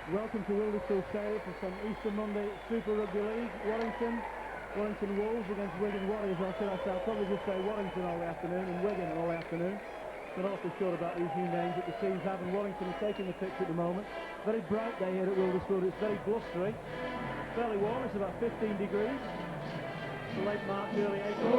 Welcome to Wilderswil Stadium for some Easter Monday Super Rugby League. Warrington Wolves against Wigan Warriors. I'll probably just say Warrington all the afternoon and Wigan all the afternoon. Not awfully sure about these new names that the teams have, and Warrington is taking the pitch at the moment. Very bright day here at Wilderswil. It's very blustery. Fairly warm. It's about 15 degrees. It's late March, early April.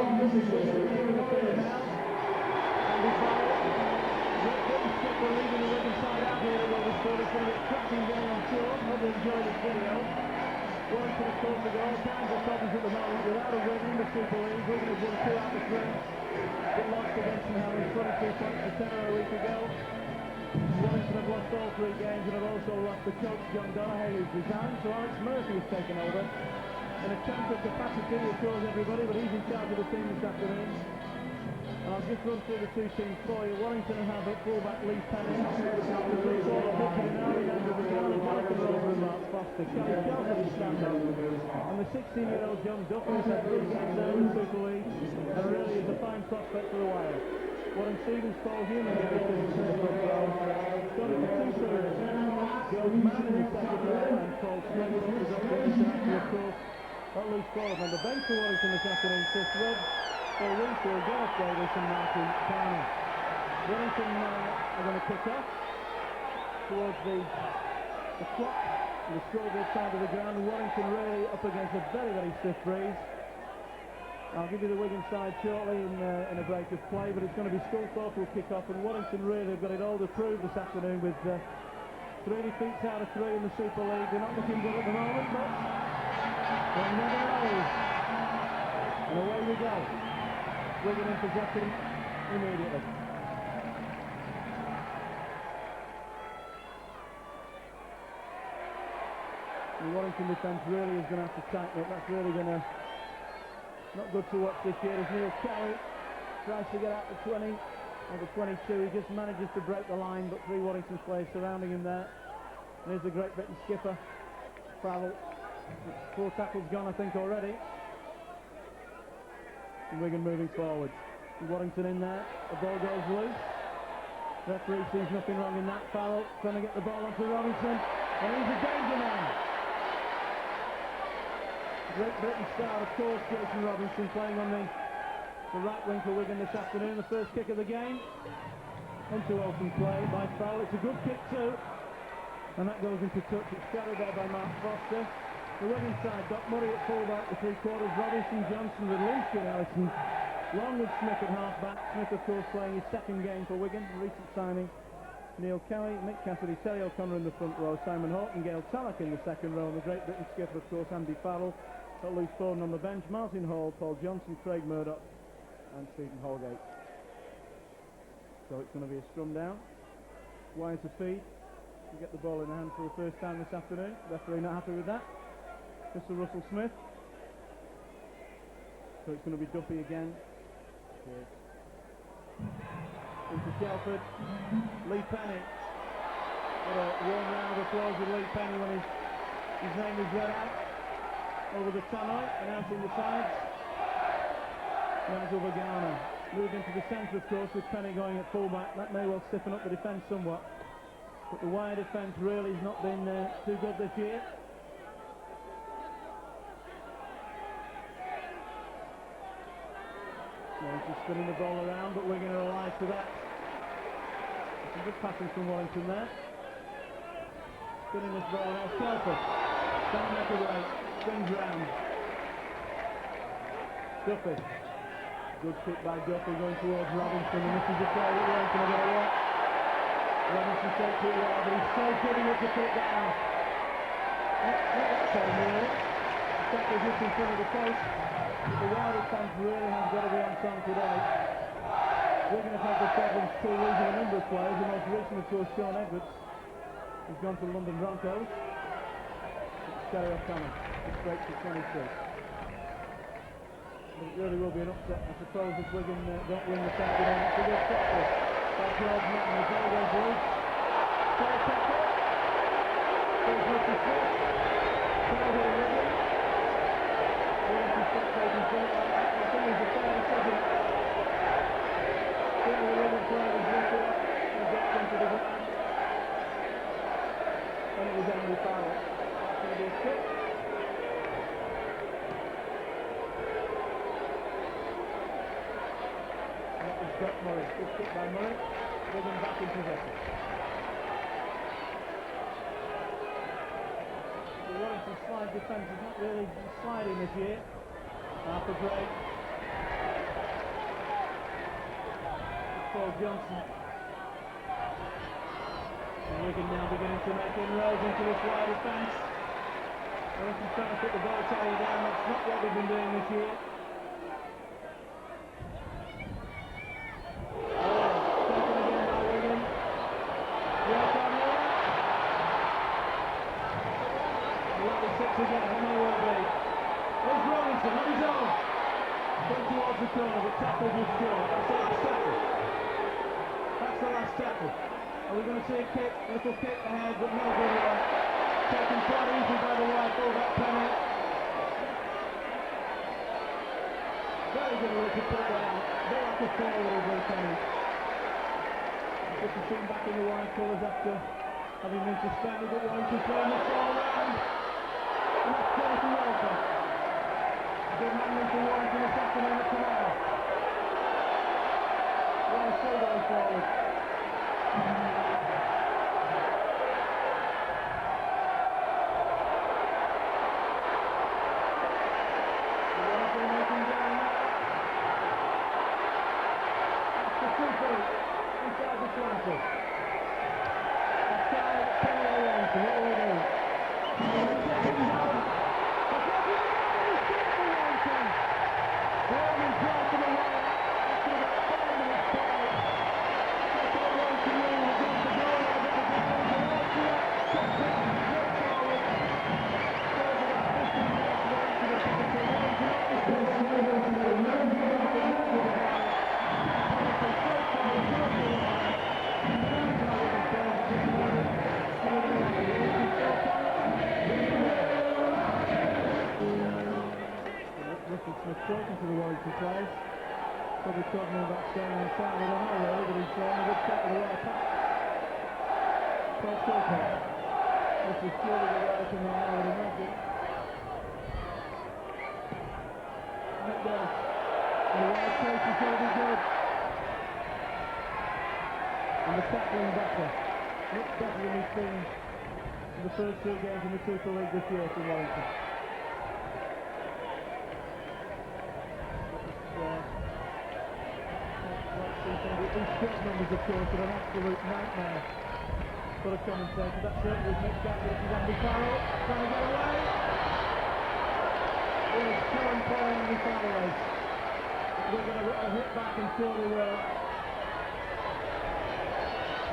We're leaving the Wigan side out here at Wilderswil. It's going to be a cracking game, I'm sure. Hope you enjoy this video. Warrington, of course, have got all kinds of problems at the moment. Without a win in the Super League, Wigan has won 2 out of 3. They lost against St Helens 22 points to 10 a week ago. Warrington have lost all 3 games and have also lost the coach, John Donahue, who's resigned. So Alex Murphy has taken over. In a chance of capacity, he assures everybody, but he's in charge of the team this afternoon. And I'll just run through the 2 teams for you. Warrington have at fullback Lee Penny, the 3/4 pitcher in our end of the ground, Jonathan Rover and Mark Foster. Kelly Joseph is stand-up. And the 16-year-old John Duffy has had 3 games there in the Super League and really is a fine prospect for the Wild. Warren Stevens, Paul Human, in the front row. Got it to 2 serves. George Mann in the second row and Paul Smith is up there international, of course. That loose ball on the bench for Warrington this afternoon. Chris Rudd, Paul Winfield, Gareth Davis and Martin Carney. Warrington are going to kick off towards the clock and the scoreboard side of the ground, and Warrington really up against a very, very stiff breeze. I'll give you the Wigan side shortly in a break of play, but it's going to be Sculthorpe will kick off, and Warrington really have got it all to prove this afternoon with 3 defeats out of 3 in the Super League. They're not looking good at the moment, but one never knows. And away we go. Wigan in possession immediately. The Warrington defence really is going to have to tighten up. That's really going to not good to watch this year as Neil Kelly tries to get out the 20 or the 22. He just manages to break the line, but 3 Warrington players surrounding him there. And here's the Great Britain skipper, Farrell. 4 tackles gone, I think, already. And Wigan moving forward. Warrington in there. The ball goes loose. Referee sees nothing wrong in that. Farrell trying to get the ball onto Robinson. And he's a danger man. Great Britain star, of course, Jason Robinson, playing on the right wing for Wigan this afternoon. The first kick of the game into open play by Farrell. It's a good kick too, and that goes into touch. It's carried there by Mark Foster. The Wigan side, Doc Murray at fullback, the 3/4, Robinson, Johnson with Lynch and Ellison. Long with Smith at half-back. Smith, of course, playing his 2nd game for Wigan. Recent signing, Neil Kelly, Mick Cassidy, Terry O'Connor in the front row, Simon Horton, Gail Tallack in the 2nd row, and the Great Britain skipper, of course, Andy Farrell. Got Luke Forden on the bench, Martin Hall, Paul Johnson, Craig Murdoch and Stephen Holgate. So it's going to be a scrum down. Wire to feed. You get the ball in the hand for the first time this afternoon. Referee not happy with that. Mr. Russell Smith. So it's going to be Duffy again. Cheers. Into Shelford. Lee Penny. What a warm round of applause with Lee Penny when his name is read out. Over the tannoy, announcing the sides. Nigel Vagana moved into the centre, of course, with Penny going at fullback. That may well stiffen up the defence somewhat. But the wire defence really has not been too good this year. He's spinning the ball around, but Wigan are alive to that. Some good passing from Warrington there. Spinning this ball around. Shelford. Down left to right. Swings round. Duffy. Good kick by Duffy going towards Robinson, and this is the play that Warrington are going to work. Robinson takes it well, but he's so good enough to put that out. Not that time really. The tackle's just in front of the post. The Wilder fans really have got to be on song today. Wigan have had the problems too, losing a number of players. The most recent, of course, Sean Edwards has gone to London Broncos. It's Terry O'Connor. It's straight to 22. But it really will be an upset, I suppose, if Wigan don't win this afternoon. It's a good shot for by George Martin. The ball goes loose. Fair tackle. Goes loose to Smith. Tackle to Wigan. Warrington spectating for it. I think he's a fair decision. Still the Wigan player is lifted up and dropped into the ground. And it was a Andy Farrell. That's going to be a kick. That was Scott Murray. Good kick by Murray. Wigan back in possession. The Warrington slide defence is not really sliding this year. After break. Paul Johnson. And Wigan now beginning to make inroads into this wide defence. Warrington's trying to put the ball carrier down. That's not what they've been doing this year. Again, and they will be. There's Robinson on his own. Going towards the corner, but tackled was short. That's the last tackle. That's the last tackle. Are we going to see a kick? A little kick ahead, but no good one. Taken quite easy by the right full-back penny. Very good way to put down. Very like a forward over penny. Good to see him back in the white colours after having been suspended, but Warrington playing the ball round. And that's Jonathan Walker. Good handling for Warrington this afternoon at Canal. Well, still going forward. Warrington making down now. That's the 2 feet inside the 20. Outside, Kenny Warrington, what will we do? Talking to the Warrington players, probably talking about staying on side, I don't know really, but he's throwing a good shot with the right pass. Paul Silver. This is surely the right in there, I would imagine. And it does. And the right place is going to be good. And the tackling better. Much better than we've seen in the first 2 games in the Super League this year for Warrington. These short numbers, of course, are an absolute nightmare for the commentator. That's it, with Mick back, this is Andy Farrell, trying to get away. Well, it's still employing Andy Farrell. We're going to hit back and surely will.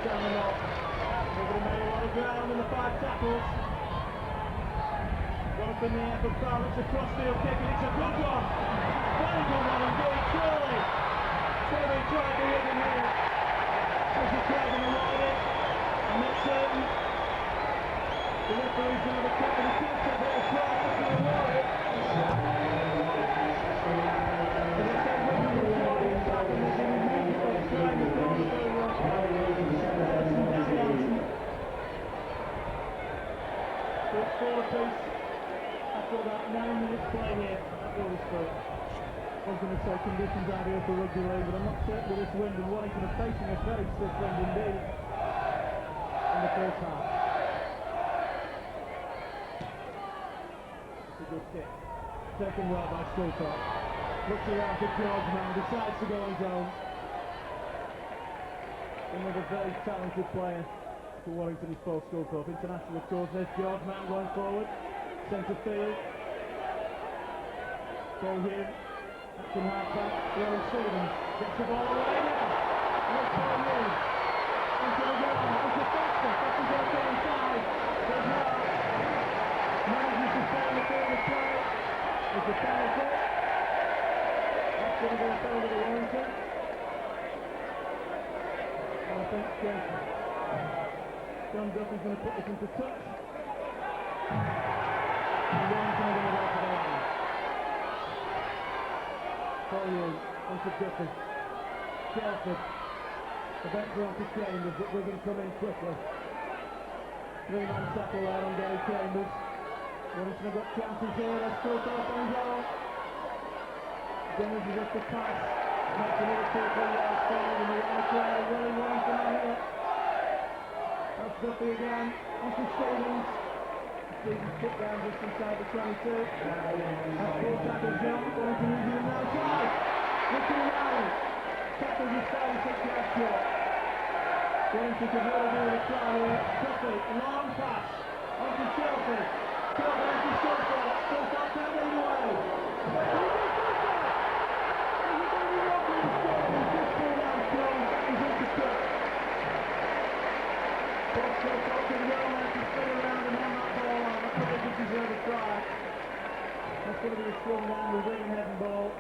Down the knock. They're going to make a lot of ground in the 5 tackles. Got up in the air for Farrell, it's a crossfield kick and it's a good one. Very good one indeed, surely. Surely tried to hit him here. As he tried to avoid it. I'm not certain. The referee's going to have a cut and he keeps it, but it's right up to avoid it. As I said, Wigan was trying to tackle this and immediately trying to go to So it's 4 apiece after about 9 minutes play here at Willisburg. I was going to say conditions ideal for rugby league, but I'm not certain with this wind, and Warrington are facing a very stiff wind indeed in the first half. It's a good kick. Taken well by Skulthorpe. Looks around for George Man, decides to go on his own. Another very talented player for Warrington is Paul Skulthorpe. International, of course. There's George Man going forward. Centre field. Paul Hume. From half back, Rowan Stevens gets the ball away now. Look for Hume. Into the goal. It's a faster. That's his own inside. There's now. Manages to stay in the field of play. It's a penalty. That's going to go over to Warrington. And I think John Duffy's going to put this into touch. And Warrington are going to go for the line. Collier onto Duffy. Shelford. The bench won't be changed, but we're going to come in quickly. Three-man tackle there on Gary Chambers. Warrington have got chances here. That's still off on goal. Dennis is up the pass. Makes another 2-3 yards forward in the right way. Willie Warrington on here. That's Duffy again. Onto Stevens. Stevens put down just inside the 22. That's full tackle jump. Warrington using him outside. Looking around. Tackles his 36 yards short. Warrington could really do with a try here. Duffy, long pass. Onto Chelsea. Chelsea onto Stilford. Stilford can't get it away. That's going to be a strong down with Wigan head and ball.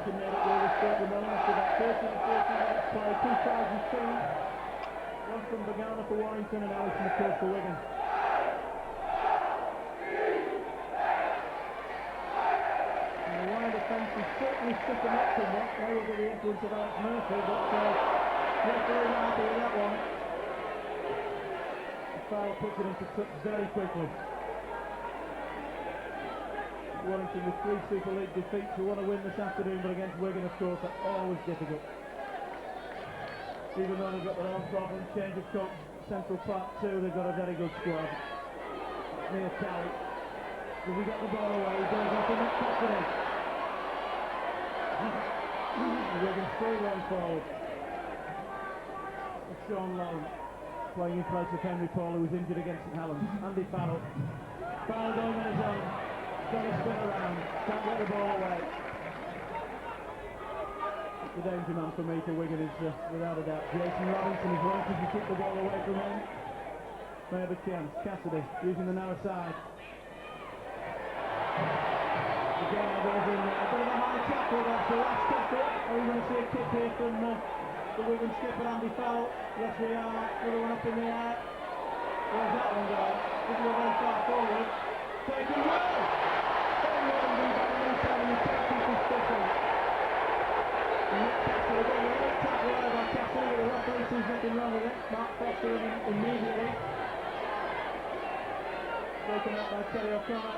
Can make it really start the moment after that 13-14 minutes play, 2002. One from Bagana for Warrington and Alex McCool for Wigan. And the wide defence is certainly sticking up somewhat. Now we'll get the influence of Alex Murphy, but not very happy with that one. The foul puts it into touch very quickly. Warrington with 3 Super League defeats who want to win this afternoon, but against Wigan, of course, that's always difficult. Even though they've got their own problems, change of coach, Central Park 2, they've got a very good squad. Near Tally. Does he get the ball away? He goes up in that confidence. Wigan still going forward. It's Sean Lowe playing in place of Henry Paul, who was injured against St Helens. Andy Farrell. Farrell going on his own. Trying to spin around, can't get the ball away. The danger man for me for Wigan is without a doubt Jason Robinson. Is wanting to keep the ball away from him. May have a chance. Cassidy using the narrow side. Again, goes in there. A bit of a high tackle. That's the last tackle. Are we going to see a kick here from the Wigan skipper Andy Farrell? Yes, we are. Another one up in the air. Where's that one going? This is very far forward. Taken well. Nothing wrong with it. Mark Foster immediately. Taken out by Terry O'Connor.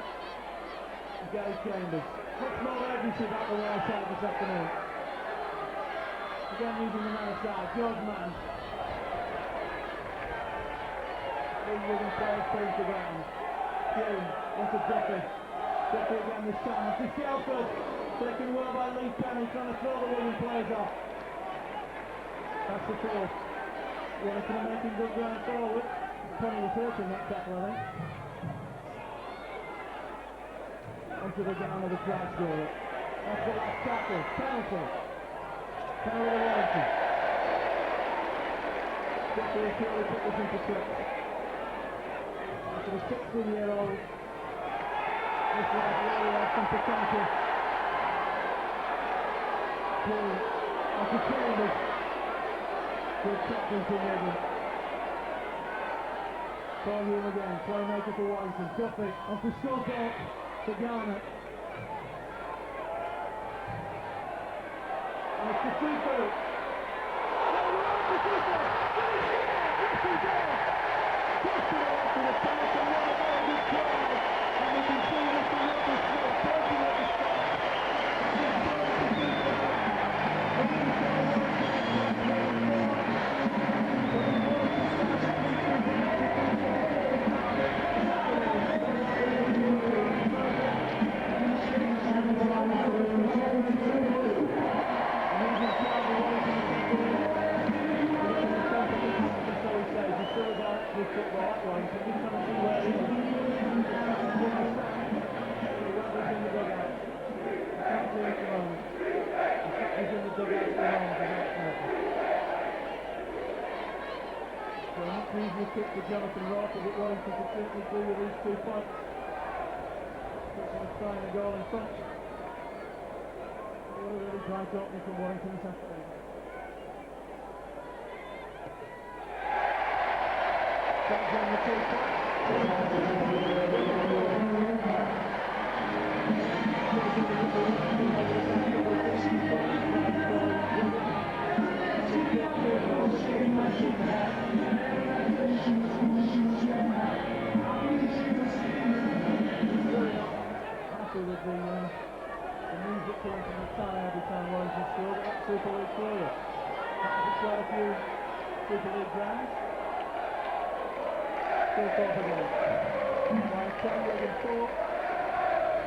Gary Chambers. Much more urgency back the right side this afternoon. Again using the narrow side. George Mann. Big Wigan players putting to ground. Hume. Onto Duffy. Duffy again this time. Onto Shelford. Taken well by Lee Penny. Trying to throw the Wigan players off. That's the fourth. Warrington are making good ground forward. Penny was hurt in that tackle, I think. Onto the down of the try scorer. That's the last tackle. Penalty. Penalty to Warrington. Duffy has clearly put this into trick. After the 16-year-old, this one really has some potential. Onto Chambers. Good captain to Wigan. Paul Hume again, playmaker for Warrington. Duffy onto Stilford to Garner. And it's the free-through. Kick for Jonathan Roth, as it Warrington could certainly do with these 2 points. Puts a trying a goal in front. A really bright opening from Warrington this afternoon. That's on the 2 points. quite a few Super League grounds. Still fourth again. While 10 Wigan 4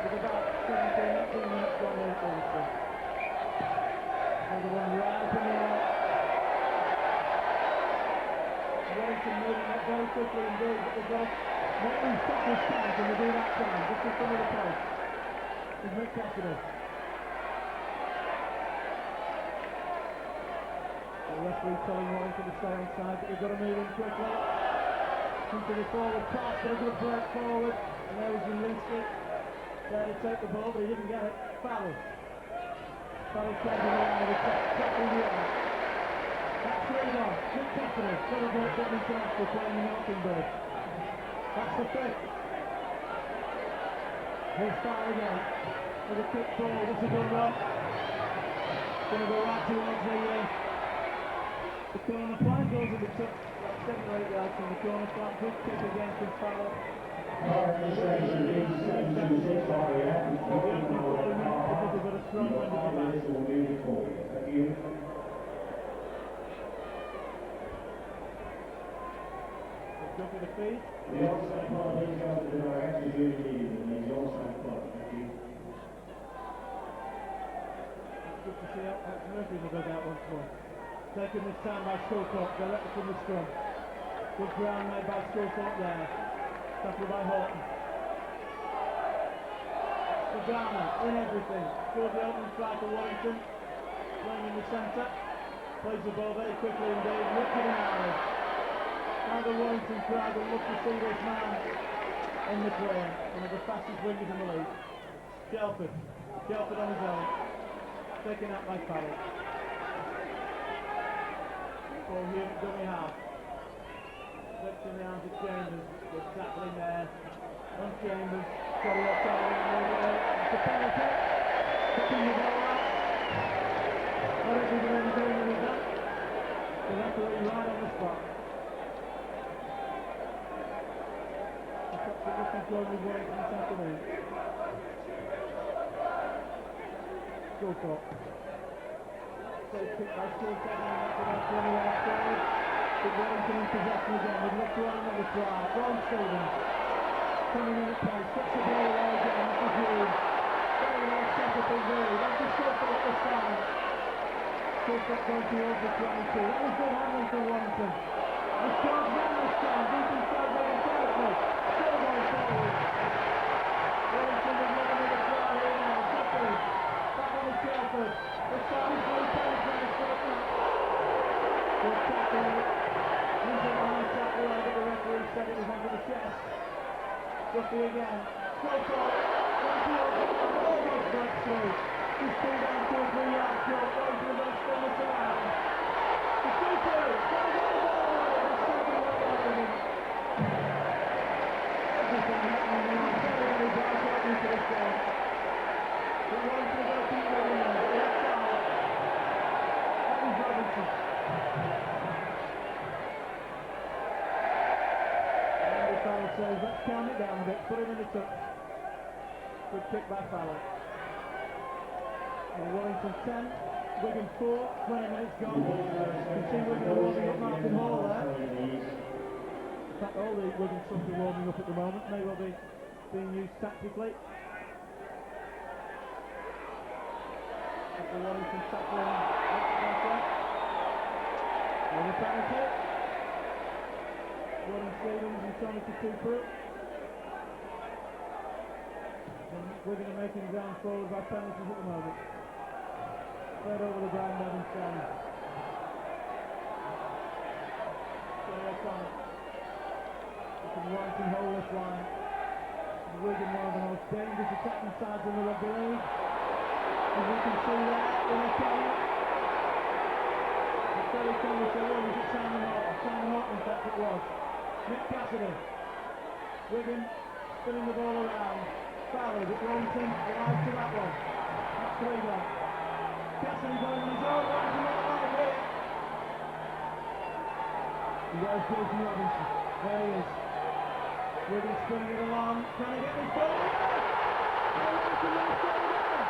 with about 17-18 minutes gone in Livingston. Another one right in the air. Warrington moving up very quickly indeed, but they've got to make them stop this chance, and they do that time, just in front of the post. Is Mick Cassidy. The referee telling Warrington to stay on side, but they've got to move in quickly. Into the forward pass, but a good break forward, and there was Zielinski. There to take the ball, but he didn't get it. Farrell. Farrell taking it out of the top in the air. That's 3-1. Mick Cassidy. Celebrate Britain International playing in Hockenberg. That's the fifth. Here's Farrell again. With a kick ball. This is a good run. Going to go right towards the corner flag. Goes in the touch. 7 or 8 yards from the corner flag. Good kick again from Farrell. Go for the feed. The offside card details that are actually needed in the offside card. Thank you. It's good to see Murphy in the dugout once more. Taken this time by Skulthorpe, directly from the scrum. Good ground made by Skulthorpe there. Tackled by Horton. Garner in everything. Good the opening strike for Warrington. Playing in the centre. Plays the ball very quickly indeed. Looking at it. Now the Warrington crowd will look to see this man in the play. One of the fastest wingers in the league. Gelford. Gelford on his own. Taken out by Farrell. Ball here at dummy half. Flips in the arms of Chambers. Good tackling there. On Chambers. Got it up it's a penalty. Picking the ball out. I don't think there's any doing with that. So that's right on the spot. Going with Warrington this afternoon. Skulthorpe. Safe pick by Skulthorpe and that's about 20 yards forward. But Warrington in possession again. We'd look to run another try. Ron Stevens coming in at pace. Gets the ball away again. This is huge. Very nice set up in really. That's a Skulthorpe this time. Skulthorpe going towards the 22. That was good handling for Warrington. It's George Mann this time. Deep inside Wigan territory. Still going forward. Warrington with another try here now. Sheffield. Back on the Shelford. This time he's going to penetrate Skulthorpe. Good tackle. Into the high tackle there, but the referee said it was under the chest. Duffy again. Skulthorpe. Going towards it. Almost breaks through. He's pulled down 2 or 3 yards short. Warrington going to spin this around. The super. Going to get the ball away. The second way over. Everything happening now. Very dark opening to this game. But Warrington going to keep moving now. But that's foul. That was Robinson. And the foul says, let's calm it down a bit. Put him in the touch. Good kick by Farrell. And Warrington 10, Wigan 4, 20 minutes gone. You can see Wigan warming up Martin Hall there. In fact, all the Wigan subs are warming up at the moment. May well be being used tactically. The Warrington tackling. And the penalty. Warren Stevens and Tony Cooper. And Wigan are making ground forward by penalties at the moment. Played over the ground, Evan Stanley. Johnny O'Connor. It's a Warrington hole this line. Wigan one of the most dangerous attacking sides in the rugby league. As you can see there, O'Connor. The Terry Conley said, well, was it Simon Horton? Simon Horton, in fact it was. Mick Cassidy. Wigan spinning the ball around. Farrell, but Warrington arrives to that one. That's 3-1. Cassidy going on his own, Warrington not out here. And there's Jason Robinson. There he is. Wigan spinning it along, trying to get this ball. And Warrington now straight again.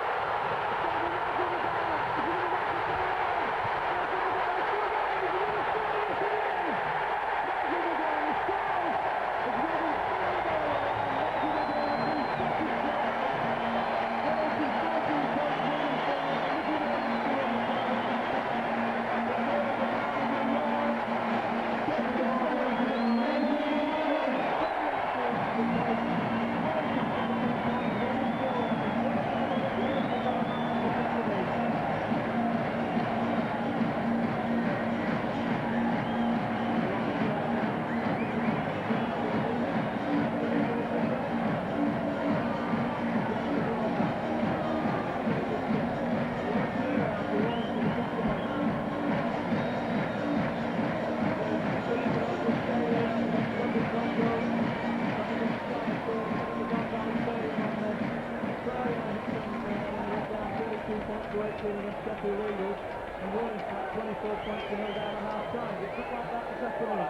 penalty illegal. And Warrington at 24 points to 0 down at half time. It's not like that this afternoon.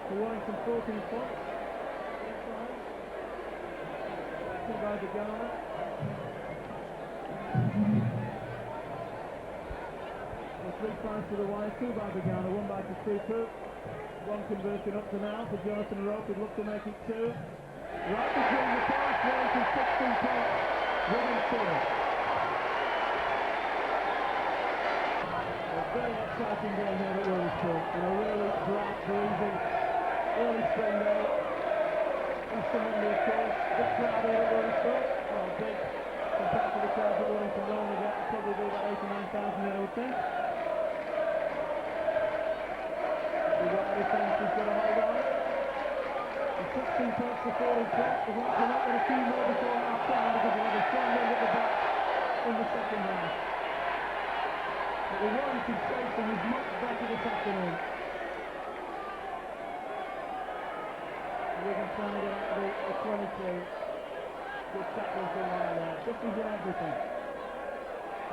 So Warrington 14 points. Two by the Ghana. Three points to the wide, two by Ghana, one by Kasupu. One conversion up to now for Jonathan Rope, he'd look to make it two. Right between the points, Warrington 16 points, Wigan 4. A very exciting game here at Warrington, in a really bright, breezy, early spring day. Easter Monday, of course, big crowd here at Warrington. Well, big compared to the crowds at Warrington normally get, probably be about 8 or 9,000 here, I would think. Defence has got a hold on. The 16 points to 40 points. They've got to come up with a few more before half time because they had a strong end at the back in the second half. But the Warrington chasing is much better this afternoon. Wigan trying to get out of the 22. Good tackle from there. Just as in everything.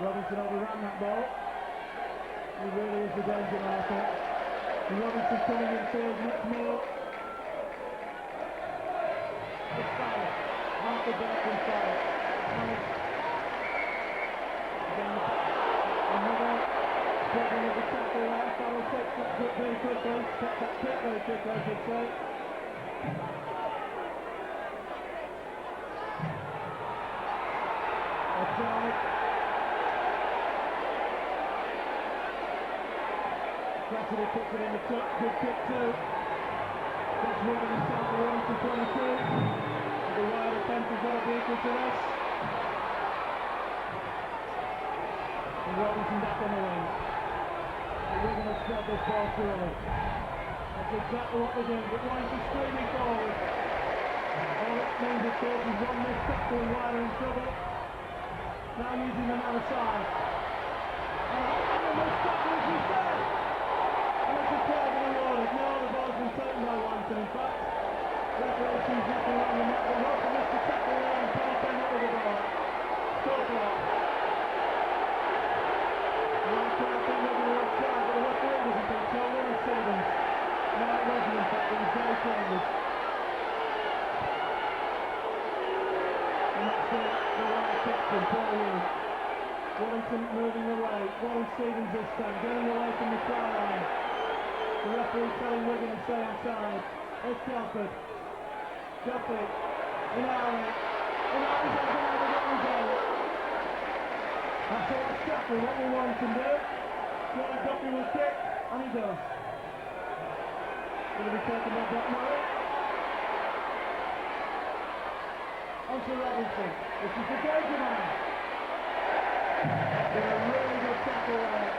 Robinson overran that ball. He really is the danger marker. And Robinson coming in field much more. It's foul. Half the back and foul. Another problem with the tackle there. Farrell takes that grip very quickly. Takes that kick very quickly, I should say. Offside. Cassidy puts it in the touch, good kick too. That's Wigan himself to Warrington 22. The wide attempt has got to be equal to this. And Robinson back on the wing. And Wigan has spread this ball thoroughly. That's exactly what they're doing, but Warrington screaming forward. All it means, of course, is one missed tackle and Wider in trouble. Now using them on the side. And a missed tackle, as we said. It's a play to the Warriors. No, the ball's been taken by Warrington, in fact. Referee sees nothing wrong in that. They hope to miss the tackle there and Penny came up with the ball. Score block. Warrington, I think they're going to offside, but the referee doesn't think so. Warren Stevens. No, it wasn't, in fact. It was very candid. And that's the right captain, Paul Hughes. Warrington moving away. Warren Stevens this time, getting away from the try line. The referee telling Wigan to stay inside. It's Telford. Duffy. Inari. Inari's out of the ground zone. That's all the tackle. What we want to do. Jordan Duffy will kick, and he does. Going to be taken by Black Murray. On to Robinson. This is the danger man. Did a really good tackle there.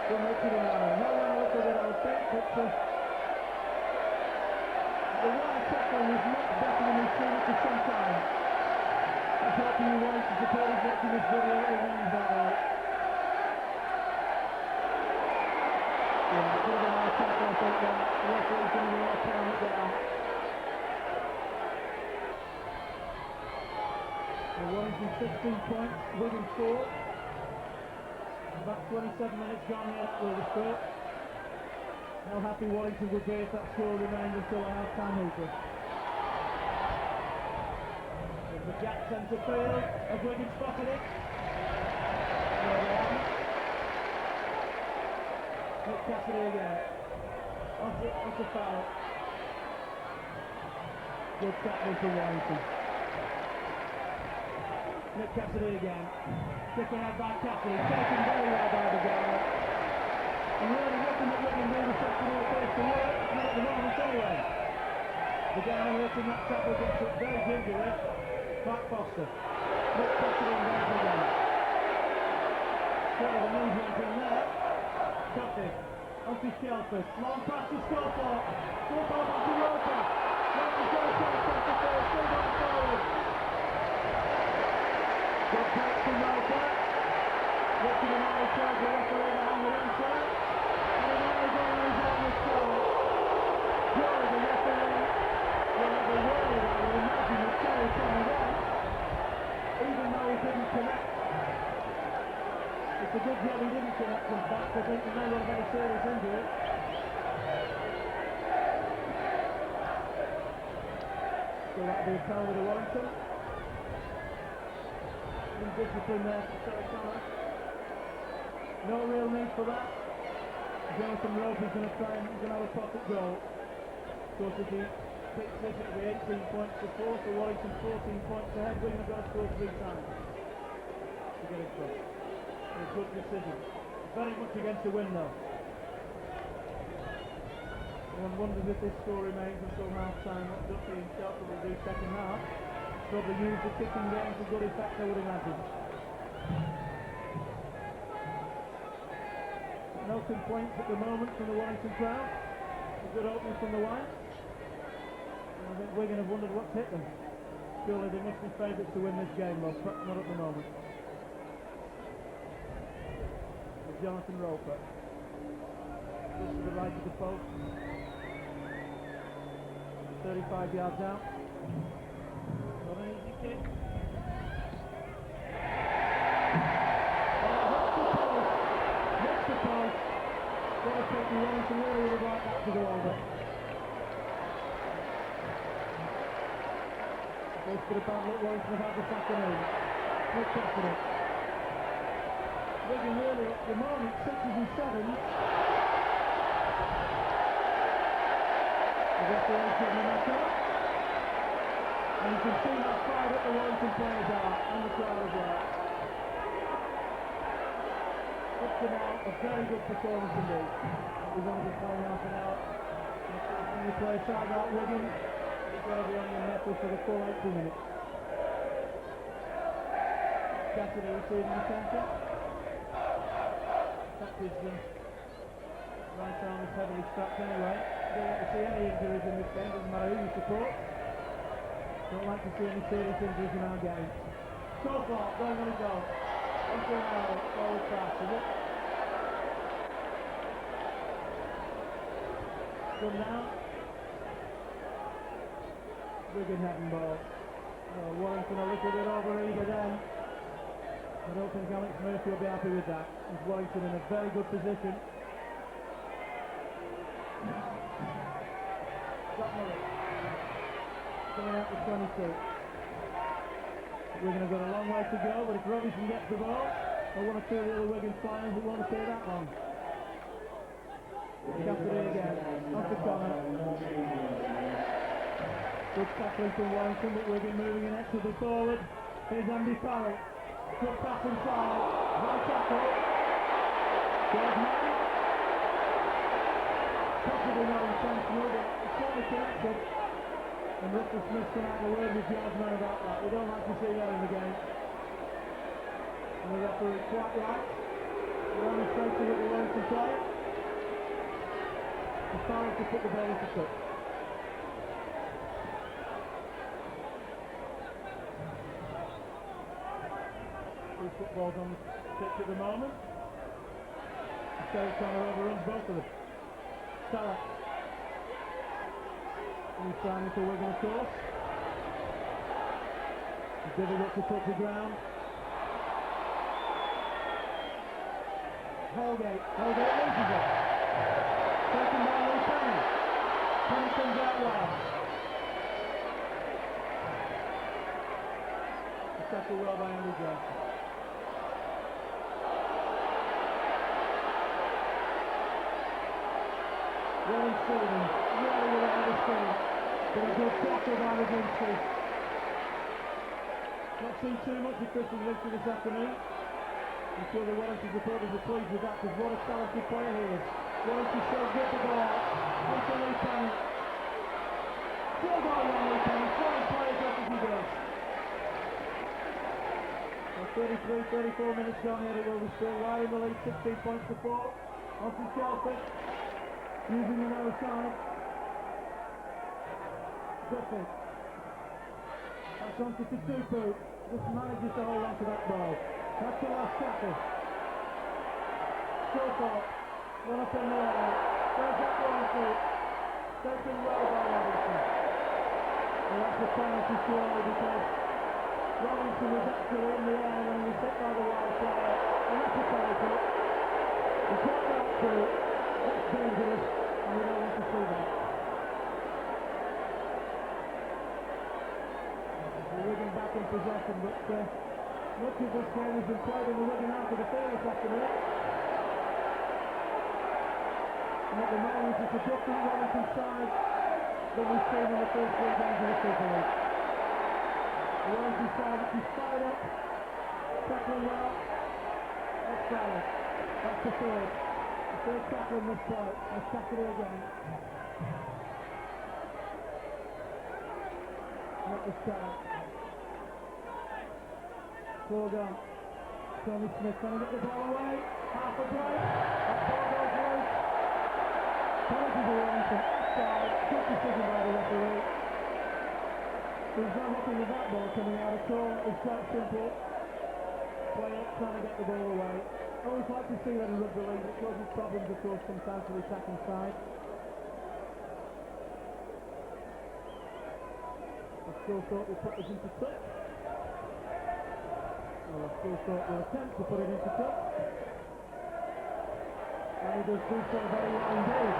From Richard Inari. No one looked at it, I would think, but the wide tackle was much better than we've seen it for some time. I was hoping you wanted to support us watching this video, it remains that way. Yeah, it could have been our tackle, I think, that the referee's going to be all tearing it down. The Warrington 16 points, Wigan 4. About 27 minutes gone here at Wetherspoon. How happy Warrington would be if that score remained until a half-time whooper. There's the Jack centre field. Has Wigan spotted it? No, they haven't. Nick Cassidy again. Onto foul. Good tackle for Warrington. Nick Cassidy again. Kicking out by Cassidy. Taken very well by the guy. And really nothing that Wigan do this afternoon appears to work. Not at the moment anyway. The guy hurting that tackle gets it very gingerly. Mark Foster. Nick Cassidy and goes again. Sort of a movement in there. Duffy. Onto Shelford. Long pass to Scorthorpe. Scorthorpe onto Roper. Roper's got a shot across the field. Still going forward. Good pass to Roper. Richard Inari tells the referee to hand it inside. And Inari's always on the score. Surely the referee will have a word, I would imagine, with Terry coming on. Even though he didn't connect Jackson back, I think he may well have had a serious injury. So that'll be a penalty to Warrington. Indiscipline there for Terry Connor. No real need for that. Jonathan Roper's going to try and he's going to have a pocket goal. Of course, if he picks this, it'll be 18 points to 4, so Warrington 14 points ahead. Wigan have got to score 3 times to get it front. A good decision. Very much against the win though. One wonders if this score remains until half time. What Duffy himself will do second half. Probably use the kicking game to good effect, I would imagine. No complaints at the moment from the Warrington crowd. A good opening from the Whites. And I think Wigan have wondered what's hit them. Surely they must be favourites to win this game, though, perhaps not at the moment. With Jonathan Roper. This to the right of the post. 35 yards out. Not an easy kick. Hits the post. Got to take the Warrington really would have liked that to go over. First bit of bad luck Warrington have had this afternoon. Good catch for it. Wigan really at the moment, 6s and 7s. The referee giving them that up. And you can see how fired up the Warrington players are, and the crowd as well. Up to now, a very good performance indeed. We've only been playing half an hour. When you play a side out Wigan, it's got to be on your mettle for the full 80 minutes. Cassidy receiving the centre. That's his right arm is heavily strapped anyway. Don't want to see any injuries in this game, doesn't matter who you support. Don't like to see any serious injuries in our game. So far, don't want to go. Until now, forward pass, is it? Good now. Wigan having ball. Warrington a little bit over eager then. I don't think Alex Murphy will be happy with that. He's Warrington in a very good position. Coming out to 22. Wigan have got a long way to go, but if Robinson gets the ball, or one or two of the other Wigan flyers who won't stay that long. Cassidy again, off the corner. Good tackling from Warrington, but Wigan moving inexorably forward. Here's Andy Parry. Good pass inside. High tackle. George Mann. Possibly not intentional, but it's certainly connected. And Russell Smith can have a word with George Mann about that. We don't like to see that in the game. And the referee quite right. We're only straight to what we want to play. The foul to put the ball into touch. Two footballs on the pitch at the moment. Terry Connor overruns both of them. Salah. He's trying to Wigan, of course. It's difficult to touch the ground. Holgate loses it. Taken by Lee Penny. Penny comes out well. It's tackled well by Andy Johnson. Really Stevens, really without the speed. But a good tackle by the Ginsky. Not seen too much of Christian Lister this afternoon. I'm sure the Warrington supporters are pleased with that, because what a talented player he is. Warrington still good the ball. Onto Lee Penny. Still going on Lee Penny, throwing players up as he does. So 34 minutes gone here at Wilderspool. Wide in the lead, 16 points to 4. Onto Chelsea. Using the other side. Duffy. That's on to Tutupu. Just manages to hold on to that ball. That's the last tackle. Scorecard. One up in the air. There's that one through. Taken well by Robinson. And that's a penalty surely, because Robinson was actually in the air when he was hit by the wild player. And that's a penalty. You can't out through. That's dangerous, and we don't want to see that. We're Wigan back in possession, but much of this game has been played in the Wigan half of the field this afternoon. And at the moment, it's a different Warrington side than we've seen in the first 3 games of the Super League. The Warrington side, which is fired up, tackling well, that's solid. That's the third. The third tackle in this play. Let's tackle it again. Not this time. Ball gone. Tony Smith trying to get the ball away. Half a break. That ball goes loose. Penalty to Warrington. Offside. Good decision by the referee. There's no looking at that ball coming out at all. It's quite simple. Player trying to get the ball away. I always like to see that in rugby league. It causes problems, of course, sometimes to the attacking side. I still thought we put this into touch. Well, I still thought we'll attempt to put it into touch. And he does do so very well indeed.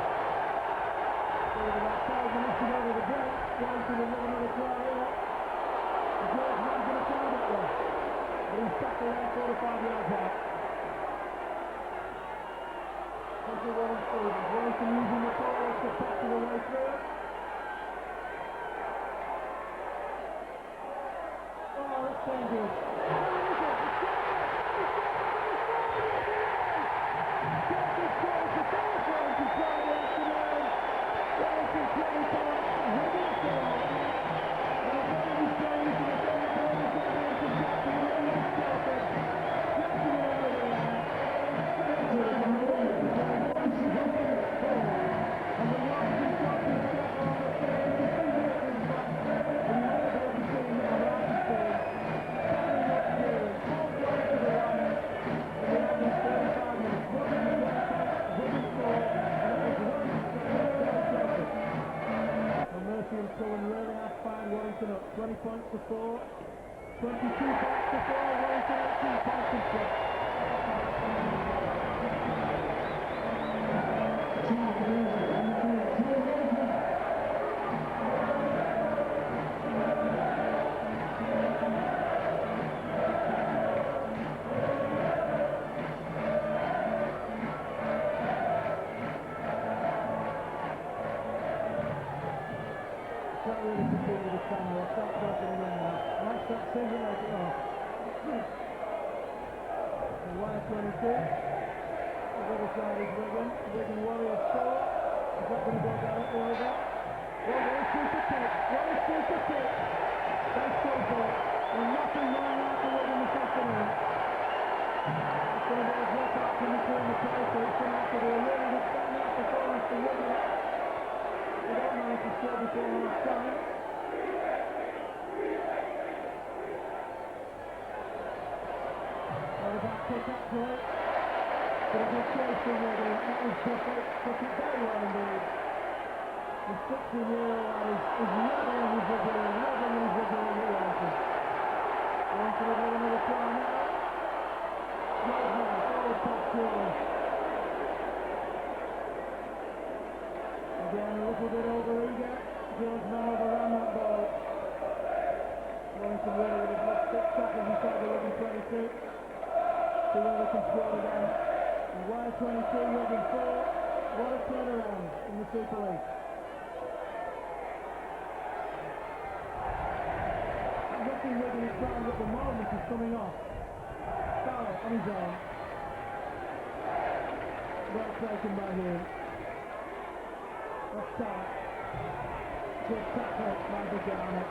So with about 5 minutes to go to the break, Warrington will have another try here. The George man's going to try that one. But he's tackled there 4 or 5 yards out. Onto Warrington using the ball to pass the way through. Oh, that's dangerous. Warrington up 20 points to 4, 22 points to 4, Warrington 18 points in front. Can't really compete with the camera. I'll start talking in now. Nice that single leg it off. The wire 22. The other side is Wigan. Wigan Warriors 4. Is that going to go directly over? Well, there's two to pick. There's two to pick. They still for it. And nothing going out for Wigan this afternoon. It's going to be a drop out from between the players, so it's going to have to be a really good stand-out performance for Wigan. They don't manage to score before half time. Well, the back pick up to it. But a good chase from Wigan. That was perfect. Took it very well indeed. The 16-year-old lad is loving his rugby league, loving his rugby league at Warrington. Warrington will have another try now. George Mann, forward pass forward. Again, a little bit over eager. George Mann overran that ball. Warrington really with his left 6 tackles inside the Wigan 22. See whether they can score again. And wire 22, Wigan 4. What a turnaround in the Super League. Nothing Wigan is trying at the moment is coming off. Foul on his own. Well taken by him. That's tight. Good tackle by the Garnet.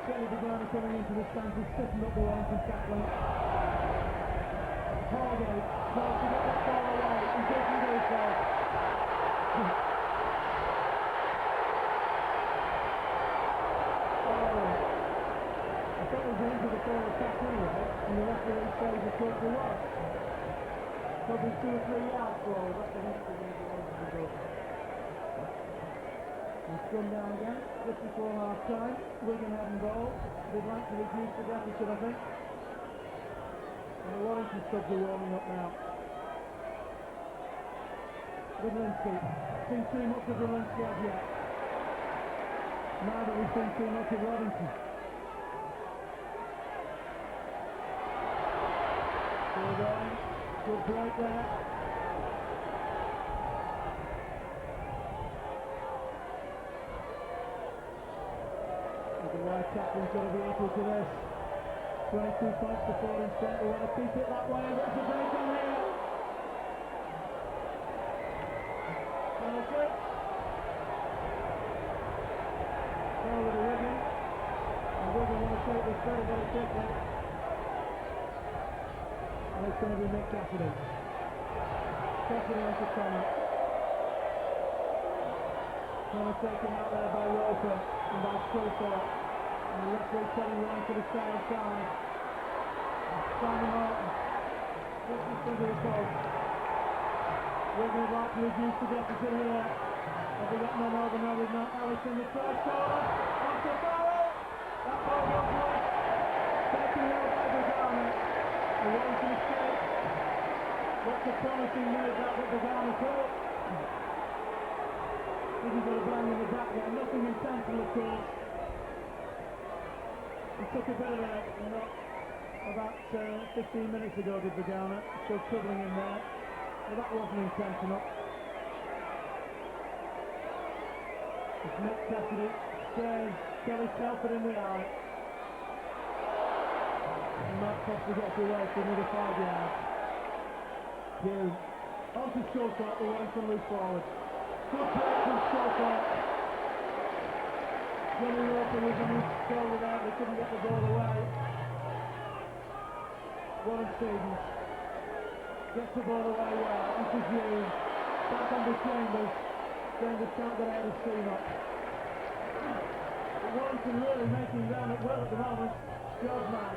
Kenny Begana coming into the stands and stiffened up the Warrington tackling. Hargate tries to get that ball away. He doesn't do so. I thought it was into the forward attack anyway, and the referee says it totally was. Probably 2 or 3 yards forward. That's the hint that the goal. He's come down again, just before half time. Wigan having goal. They'd like to reduce the deficit, I think. And the Warrington subs are warming up now. Linsky. Seen too much of Linsky as yet. Now that we've seen too much of Warrington. Still going. Good break there. The wide captain's got to be equal to this. 22 points to 4 in front. We want to keep it that way. There's a break on here. Penalty. Over to Wigan. And Wigan want to take this very, very quickly. And it's going to be Nick Cassidy. Cassidy onto Connor. Connor taken out there by Roper and by Sculthorpe. And the referee telling one to the side side. Simon Horton. This is under the post. Wigan would like to reduce the deficit here. Have we got none over? No, we've not. Allison, the first corner. Off the barrel. That ball goes left. Taken out by Bagana. The Warrington escape. What's a promising move that Bagana caught. This is going to bang in the back there. Nothing intentional, of course. He took a bit of a knock about 15 minutes ago, did Bagana. Still troubling him there. Well, that wasn't intentional. It's Nick Cassidy. Stares Kelly Telford in the eye. And Matt Foster gets away for another 5 yards. Hughes. On to Sculthorpe, the Warrington move forward. Good play from Sculthorpe. Johnny Roper was on his shoulder there, they couldn't get the ball away. Warren Stevens gets the ball away well. This is Hughes. Back on the Chambers. Chambers can't get out of steam up. Warrington really making down it well at the moment. George Mann.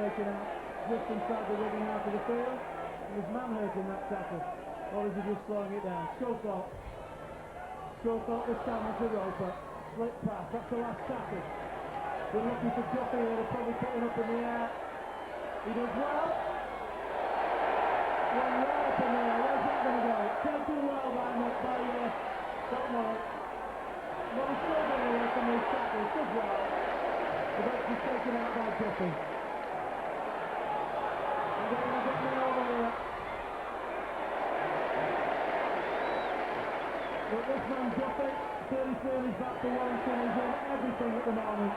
Taken out just inside the Wigan half of the field. Was man hurt in that tackle, or is he just slowing it down? Sculthorpe this time onto Roper. Slip pass, that's the last tackle. We're looking for Duffy here, they're probably putting up in the air. He does well. One right up in the air, where's that going to go? Taken well by don't know. Well, he's still getting away from these tackles, does well. But that's just taken out by Duffy. And they're going to get me over here. But this man Duffy, 33 is back to Warrington, he's in everything at the moment.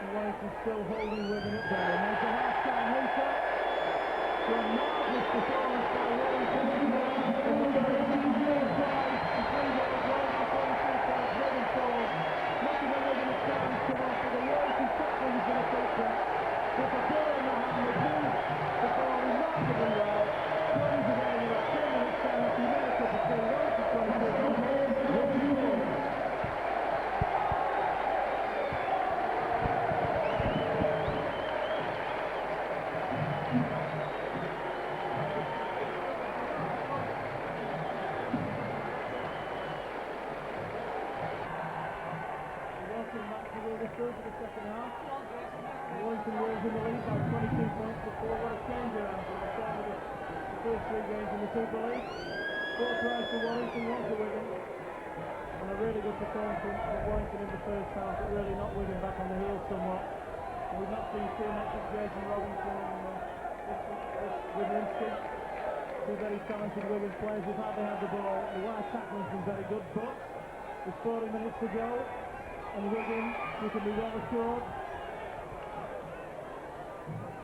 And Warrington's still holding Wigan at bay. And there's a half-time reset. So a marvellous performance by Warrington. In the first drive, the 3-goal goal for 26 points, Wigan forward. Nothing that Wigan is trying to come off, but the Warrington tackling is going to take that. With the ball in the hand, the Blues perform remarkably well. Plays again, you're at 10 minutes down after you made a cup of tea. Warrington 22. Wigan forward. For the second half. Warrington was in the lead by 22 points before what a change around from the start of the first 3 games in the Super League. 4 tries for Warrington, 1 for Wigan. And a really good performance from Warrington in the first half, but really not Wigan back on the heels somewhat. And we've not seen too much of Jason Robinson with Linsky. 2 very talented Wigan players who've hardly had the ball. The wide tackling's been very good, but there's 40 minutes to go. And Wigan, you can be well assured,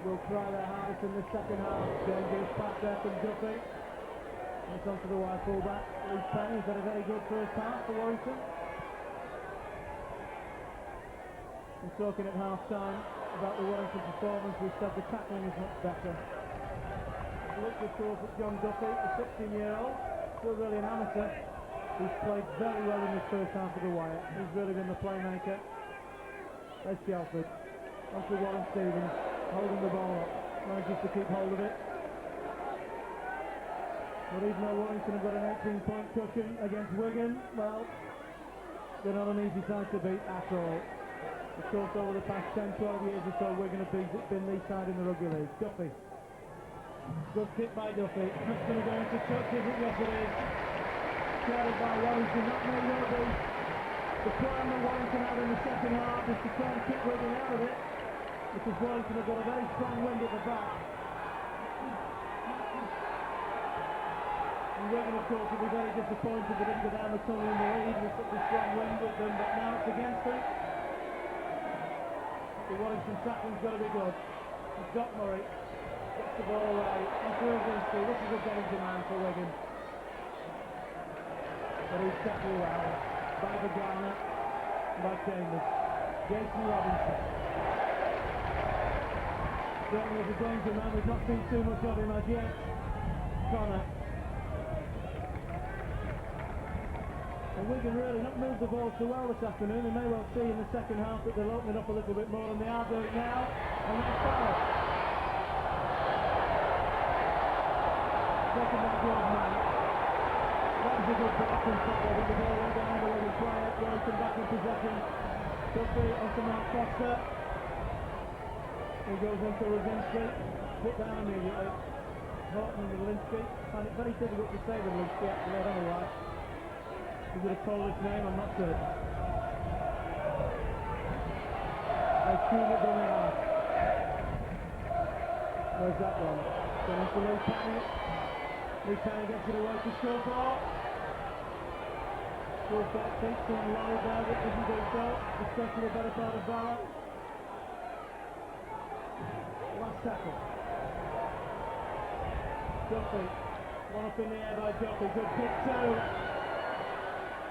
will try their hardest in the second half. Dangerous pass there from Duffy. And it's on to the wide fullback. Lee Penny has had a very good first half for Warrington. And talking at half-time about the Warrington performance, we said the tackling is much better. Look of course at John Duffy, the 16-year-old, still really an amateur. He's played very well in the first half of the wire. He's really been the playmaker. There's Shelford. Onto Warren Stevens, holding the ball up. Manages to keep hold of it. But even though Warrington have got an 18-point cushion against Wigan, well, they're not an easy side to beat at all. Of course, over the past 10, 12 years or so, Wigan have been lead side in the rugby league. Duffy. Good kick by Duffy. That's going to go into touch, is it? Yes, it is. Carried by Warrington. That may well be the plan that Warrington had in the second half, is to try and kick Wigan out of it, because Warrington have got a very strong wind at the back. And Wigan, of course, will be very disappointed they didn't go down the tunnel in the lead with such a strong wind with them, but now it's against them. The Warrington tackling's got to be good. He's got Murray. Gets the ball away. Onto Rosinski. This is a danger man for Wigan. But he's tackled well by Vagana and by Chambers. Jason Robinson. Certainly is a danger man. We've not seen too much of him as yet. Connor. And Wigan really not moved the ball too well this afternoon. They may well see in the second half that they'll open it up a little bit more, and they are doing now. And that's foul. Second by George. That was a good block from football, but the ball went down the Wigan player. Warrington back in possession. Duffy onto Mark Foster. He goes into Rosinski. Put down immediately. Horton and Linsky. I find it very difficult to say with Linsky, actually, I don't know why. Is it a Polish name? I'm not sure. I assume it doesn't have. Where's that one? Going into Lee Penny. Lee Penny gets it away to Shawthorpe. Shawthorpe takes on Laurie there, but doesn't do so. Especially the better part of Barra. Last tackle. Duffy. One up in the air by Duffy. Good kick too.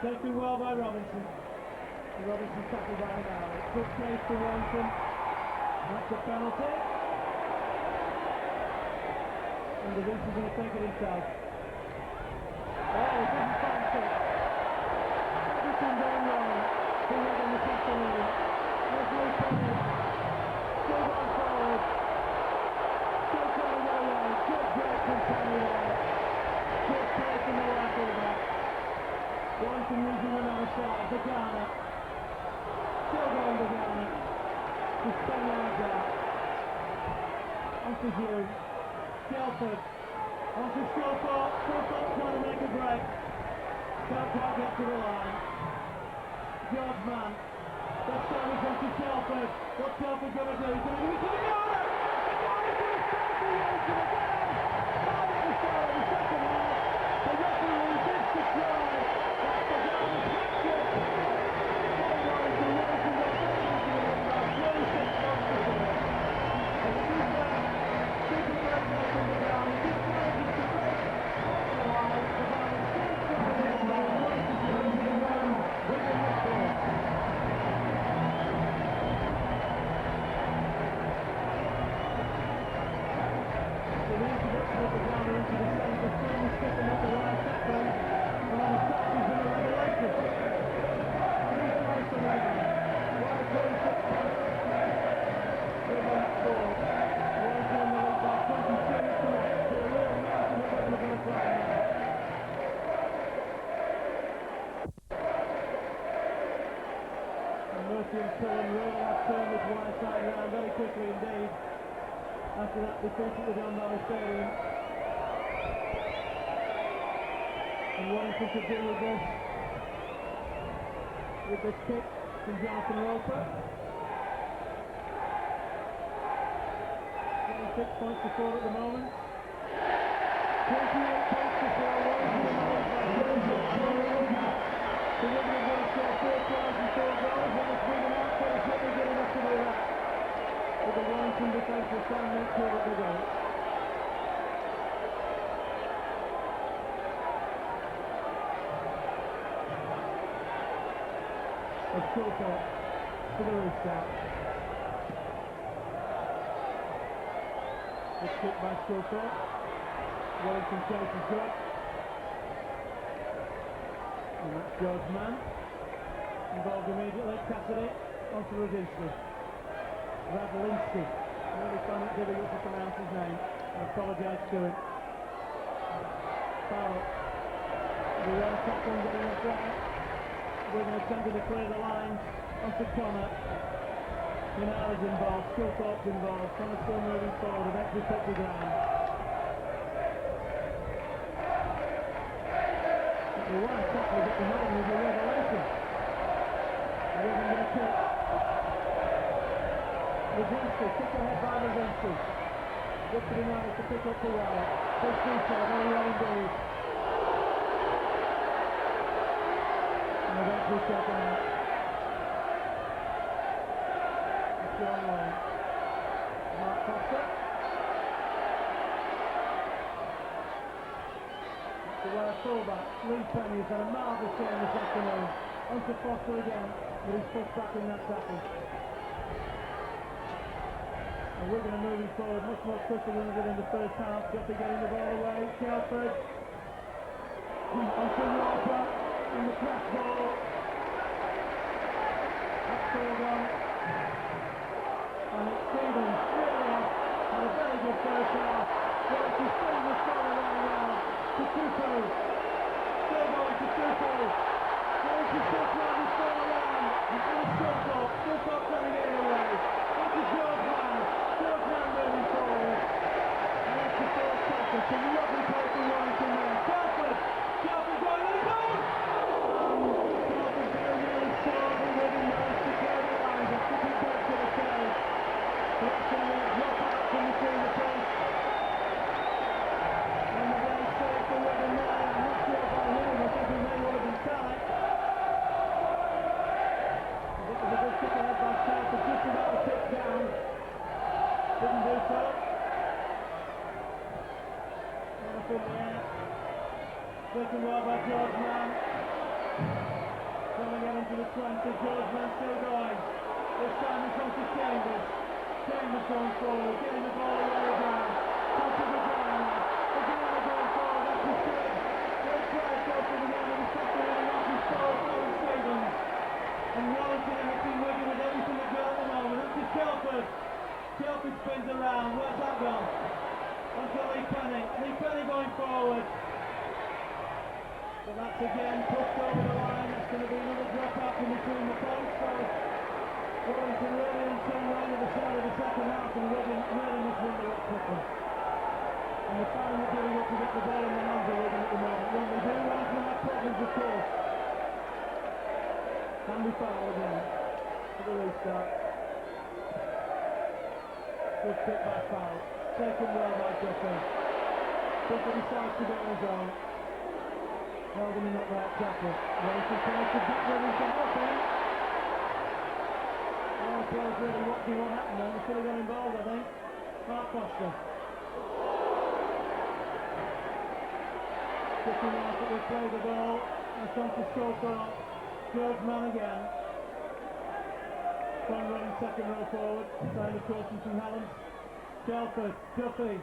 Taken well by Robinson. And Robinson tackled by Howard. Good chase for Warrington. That's a penalty. And the Vince is going to take it himself. Oh, it doesn't fancy. Everything going wrong for Wigan this afternoon. There's Lee Penny. Still going forward. Still trying to get away. Good break from Penny there. Good play from the right fullback. Warrington using another shot. Vagana. Still going Vagana. He's 10 yards out. Onto Hugh. Shelford. Onto Shawthorpe. Shawthorpe trying to make a break. Can't quite get to the line. George Mann. That time is onto Shelford. What's Shelford going to do? He's going to give it to the corner! The corner's going to start for Warrington again! Right at the start of the second half. The referee bids to try. That's the Garner's hat-trick. Warrington got back into the game by 26 points to 0. A super break there from the Garner. Good play just to break off the line. The Garner still trying this time. Warrington to lose the run. Wigan the score. So the introduction of the Garner into the centre, certainly sticking up the right tackle. And on the top is in the regulation. 3 points to Wigan. Wild 26 points. Wigan at 4. Warrington in the lead by 22 to a real mountain of Wigan are going to climb now. And Murphy and Cullen really have turned this wide side round very quickly indeed. After that defeat at the John Valley Stadium. And Warrington to deal with this kick from Jonathan Roper. 26 points to 4 at the moment. 28 points to 4. Warrington in the lead by 26. The Wigan are going to score 4 tries and 4 goals, and it's Wigan outfit is certainly good enough to do that. But the Warrington defence will try and make sure that they don't. Of Shawthorpe for the restart. Good kick by Shawthorpe. Warrington chases good. And that's George Mann. Involved immediately. Cassidy onto Rosinski. Radlinsky. I really find it difficult to pronounce his name. I apologise to him. Foul. The one tackle getting up there. Wigan attempting to clear the lines onto Connor. Minara's involved, Skillthorpe's involved, Connor's still moving forward, eventually put the ground. The one tackle at the moment is a revelation. Wigan going to kick. Lazinski, kick ahead by Lazinski. Good for the Niners to pick up the wire. Big detail, very well indeed. And eventually taken out. It's John Lane. Mark Foster. The wire fullback, Lee Penny, has had a marvellous game this afternoon. Onto Foster again, but he's pushed back in that tackle. And Wigan are moving forward much more quickly than they did in the first half. Guppy getting the ball away. Shelford. Onto Roper in the press ball. That's Sorgon. And it's Stevens. Really had a very good first half. Well, it's just still the score right now. To Tupu. Still going to Tupu. Going to shift round the score around. And it's Skillthorpe. Skillthorpe trying to get it away. Into George Man. George Man moving forward. And that's the fourth tackle. So the lovely play for Warrington there. Shelford. Shelford going in the goal. Shelford very nearly scored. And Wigan managed to clear the lines. That's the big break to the save. So that's going to drop out from between the posts. And the very save for Wigan there. I'm not sure about him. I think he may well have been tight. It was a good kick ahead by Shelford. Just about to tip down. Didn't do so. One up in the air. Taken well by George Man. Trying to get into the 20. George Man still going. This time he comes to Chambers. Chambers going forward, getting the ball away again. Comes to the ground. The ground going forward. That's the straight. Great try goes to the end of the second and off his goal from Stevens. And Warrington and Team Wigan with everything they've got at the moment. Up to Shelford. Shelford spins around. Where's that gone? Onto Lee Penny. Lee Penny going forward. But that's again pushed over the line. That's going to be another drop out from between the posts. So Warrington really in turn round at the start of the second half, and Wigan really must win the up quickly. And they're finally giving up to get the ball in the hands of Wigan at the moment. When they do, Warrington have problems, of course. Can be foul again for the restart. Good kick by foul. Taken well by Duffy. Duffy decides to go on his own. Held him in that right tackle. Warrington tries to back where he's got up in. All the players really watching what happened then. They should have got involved, I think. Mark Foster. Kicking out that they play the ball. It's on to Skillthorpe. George Man again. Front running second row forward. Trying to caution from Hallam. Shelford. Duffy.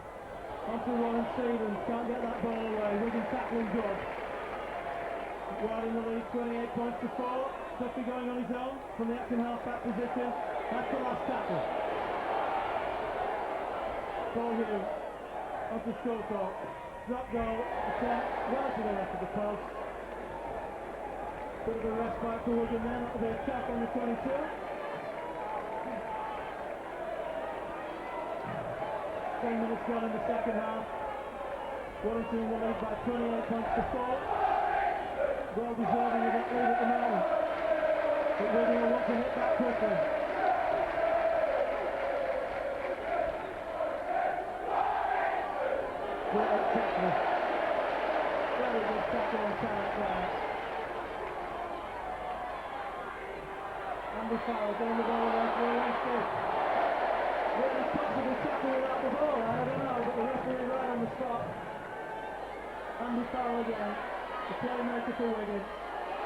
Onto Warren Stevens. Can't get that ball away. Wigan tackling good. Wide in the lead, 28 points to 4. Duffy going on his own from the acting half-back position. That's the last tackle. Ball here. Onto Skillthorpe. Drop goal. Attempt. Well to the left of the post. Bit of a respite for Wigan then. That'll be a attack on the 22. 10 minutes gone in the second half. Warrington in the lead by 28 points to 4. Well deserving of that lead at the moment. But Wigan will want to hit that quickly. Great tackle. Very good tackle on Tarrant there. Andy Farrell getting the ball away for a left. Really possible tackle without the ball, I don't know, but the referee right on the spot. Andy Farrell again. The playmaker for Wigan.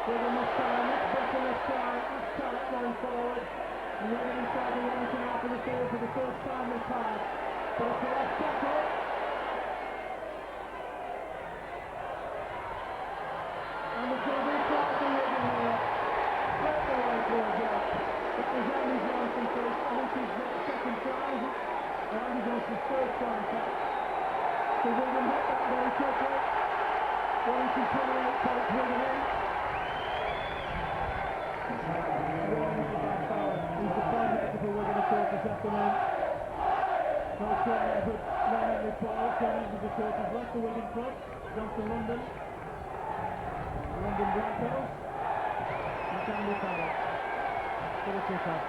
Wigan this time, much better this time. That's Tarrant going forward. And Wigan inside the Warrington half of the field for the first time this half. But it's the last tackle. And it's going to be caught for Wigan here. Straight away for a job. It was Andy Johnson first. I think he's got the second try. And Andy Johnson's first try, in fact. So Wigan hit that very quickly. Warrington 28 points, Wigan in. Warrington by foul. He's the playmaker for Wigan. afternoon. No corner, but no ball. Turning to the court has left the Wigan club. Gone to London. London Broncos. And Sandy Farrell for the kick-off.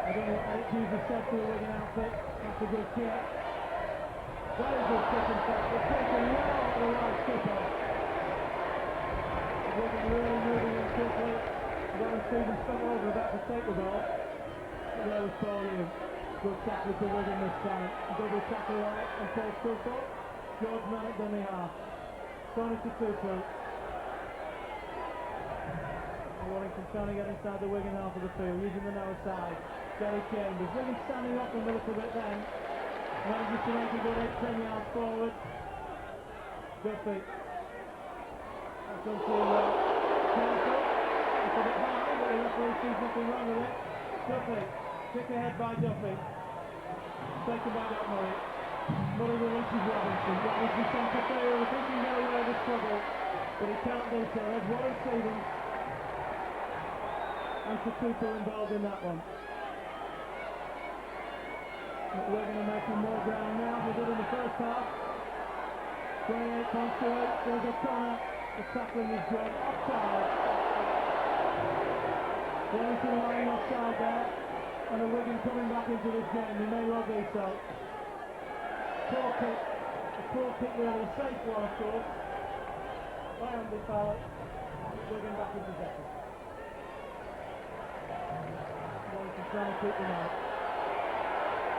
I don't know what Eric Hughes has said to the Wigan outfit. That's a good kick. Very good kick in fact. They're taking well out of the right kick-off. Wigan really moving in quickly. Warren Stevens stuck over about to take the ball. There was Paul Hume. Good tackle to Wigan this time. Double tackle on Paul Sculthorpe. George Mannett dummy half. Tony to Tupu. Warrington trying to get inside the Wigan half of the field, using the narrow side. Gary Chambers. Wigan standing up a little bit then. Manages to make a good 8-10 yards forward. Duffy. That's on to Carter. It's a bit high, but the referee sees nothing wrong with it. Duffy. Kick ahead by Duffy. Taken by Doc Murray. Murray releases Robinson. Robinson sent to Thayer, thinking no way of the struggle, but he can't do so. There's Warren Stevens. And Tupu involved in that one. But we're going to make more ground now. We did in the first half. 28.28. There's a corner. The tackling is good. Offside. Warrington lying offside there. And the Wigan coming back into this game. They may well be so. Poor kick. A poor kick really. A safe one, of course. By Andy Fowler. Wigan back in possession. Warrington trying to keep them out.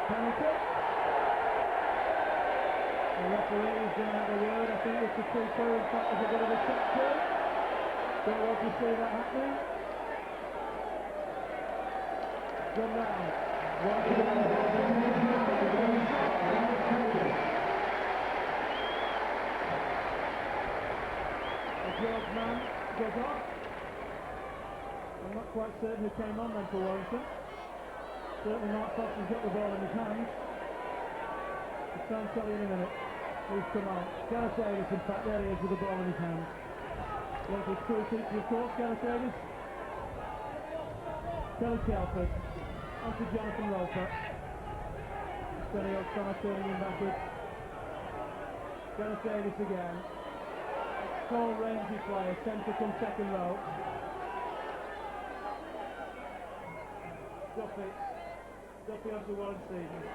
Penalty. The referee is going to have a word. I think it's a 2-2. In fact, there's a bit of a check too. Don't want to see that happening. Gone round. The George man goes off. I'm not quite certain who came on then for Warrington. Certainly Mark Fox has got the ball in his hands. I'll try and tell you in a minute who's come on. Gareth Davis, in fact, there he is with the ball in his hands. Local school teacher, of course, Gareth Davis. Kelly Telford. On to Jonathan Roper. Kenny O'Connor turning him backwards. Gareth Davis again. Tall, rangy player, centre from second row. Duffy onto Warren Stevens.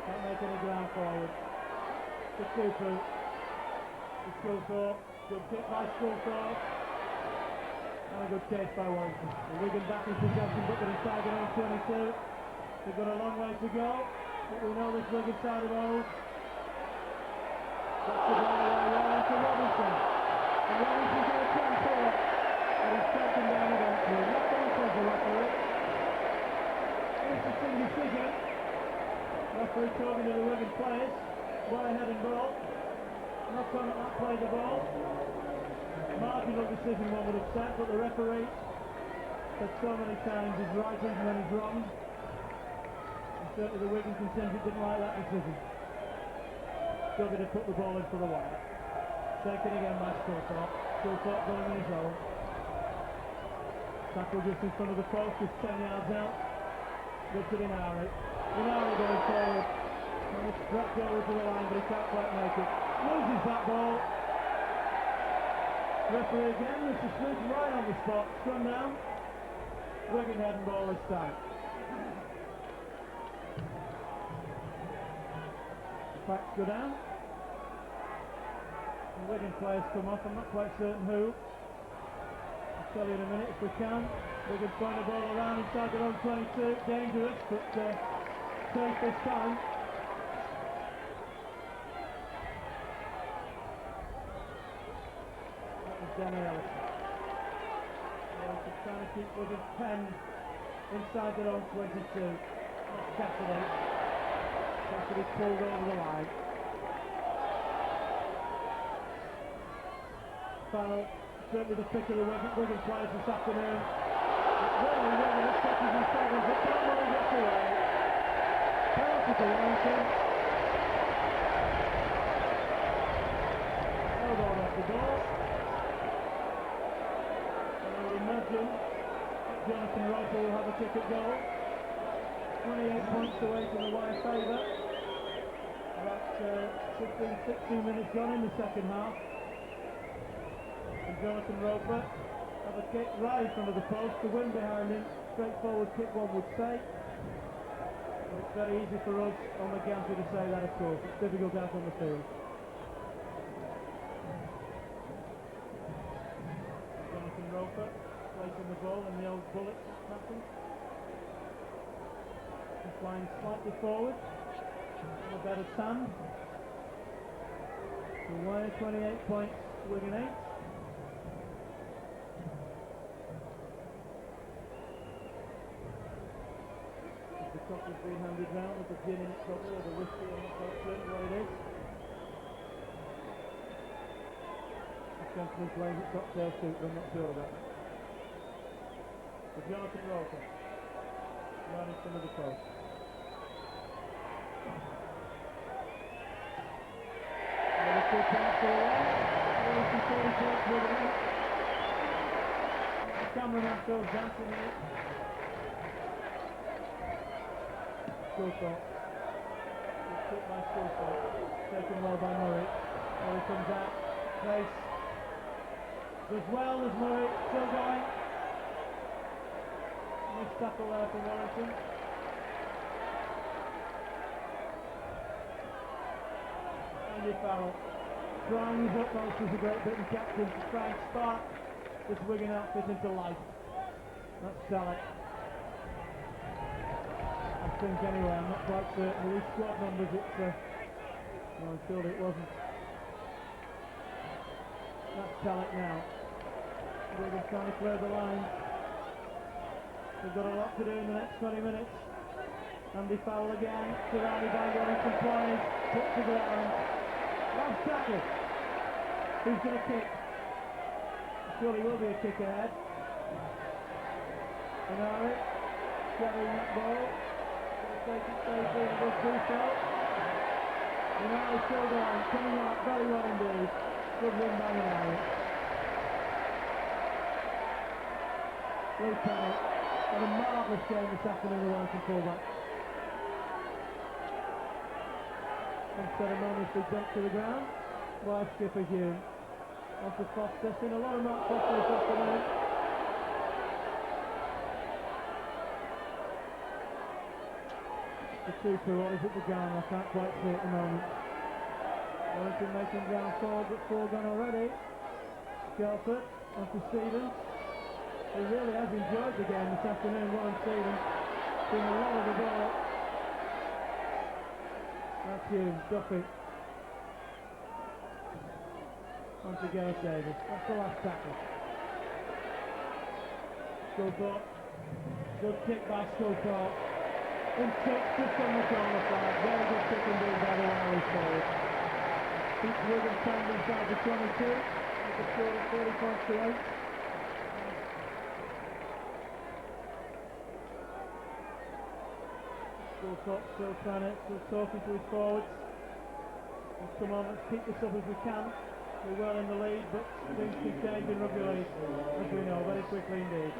Can't make any ground forward. To Tupu. To Sculthorpe. Good kick by Sculthorpe. And a good chase by Warrington. The Wigan back in possession, but they're inside their own 22. They've got a long way to go, but we know this Wigan side of old. That's the ball away well to Robinson. And Robinson's going to try and pull it. And he's taken down eventually. Not on to the referee. Interesting decision. Referee talking to the Wigan players. By ahead and ball. Not on at that play the ball. Marginal decision, one would have said, but the referee said so many times he's right even when he's wrong. And certainly the Wigan contingent didn't like that decision. Duggan to put the ball in for the wire. Taken again by Sculthorpe. Sculthorpe going on his own. Tackle just in front of the post, just 10 yards out. Good to Inari. Inari going forward. And it's dropped over to the line, but he can't quite make it. Loses that ball. Referee again, Mr. Smith right on the spot. Scrum down. Wigan head and ball this time. Facts go down. The Wigan players come off. I'm not quite certain who. I'll tell you in a minute if we can. Wigan throwing the ball around inside their own 22. Dangerous, but safe this time. That was Danny Ellison. Ellison trying to keep Wigan's 10 inside their own 22. That's Cassidy. Cassidy pulled over the line. Farrell, certainly the pick of the Wigan players this afternoon. Really, it touches and struggles, but that one gets away. Penalty to Warrington. Held on off the ball. And I would imagine Jonathan Roper will have a kick at goal. 28 points away from the wire favour. About 16 minutes gone in the second half. And Jonathan Roper have a kick right in front of the post. The wind behind him. Straightforward kick, one would say. But it's very easy for us on the gantry to say that, of course. It's difficult out on the field. Jonathan Roper placing the ball in the old bullet pattern. He's flying slightly forward on a bed of sand. So Wire 28 points, Wigan 8. The cup is being handed round with the gin in it probably, or the whiskey, I'm not quite certain what it is. The gentleman plays at cocktail soup, but I'm not sure about that. So Jonathan Roper, right in front of the post. Another 2 points for away. 40 points for the win. The cameraman goes dancing in it. Schoolthorpe. It's hit by Schoolthorpe. Taken well by Murray. Murray comes out. Pace. Does well as Murray. Still going. Missed tackle there for Warrington. Andy Farrell. Trying his utmost as a Great Britain captain to try and spark this Wigan outfit into life. That's Salek. I think anyway, I'm not quite certain. With these squad numbers, it's well, I'm sure it wasn't. That's Salek now. Wigan trying to clear the line. They've got a lot to do in the next 20 minutes. Andy Farrell again, surrounded by Warrington players, put to ground. Last tackle. Who's going to kick? Surely will be a kick ahead. Benari carrying that ball. Going to take it safely and does do so. Benari still going, coming out very well indeed. Good win by Benari. Lee Pennant had a marvellous game this afternoon, the Warrington fullback. Unceremoniously dumped to the ground by skipper Hume. On to Foster, seen a lot of Mark Foster this afternoon. The super, what is it, the gun? I can't quite see at the moment. Warrington making ground forward, but foregone already. Skelford, on to Stevens. He really has enjoyed the game this afternoon, Warren Stevens. Seen a lot of the ball. That's Hume, Duffy. On to Gareth Davis. That's the last tackle. Schoolthorpe. Good kick by Schoolthorpe. In touch just on the corner flag. Very good kick indeed by the Irish forward. Keeps Wigan stand inside the 22. With the score of 40 points to 8. Schoolthorpe still talking to his forwards. And come on, let's keep this up as we can. We're well in the lead, but things can change in rugby league, as we know, very quickly indeed.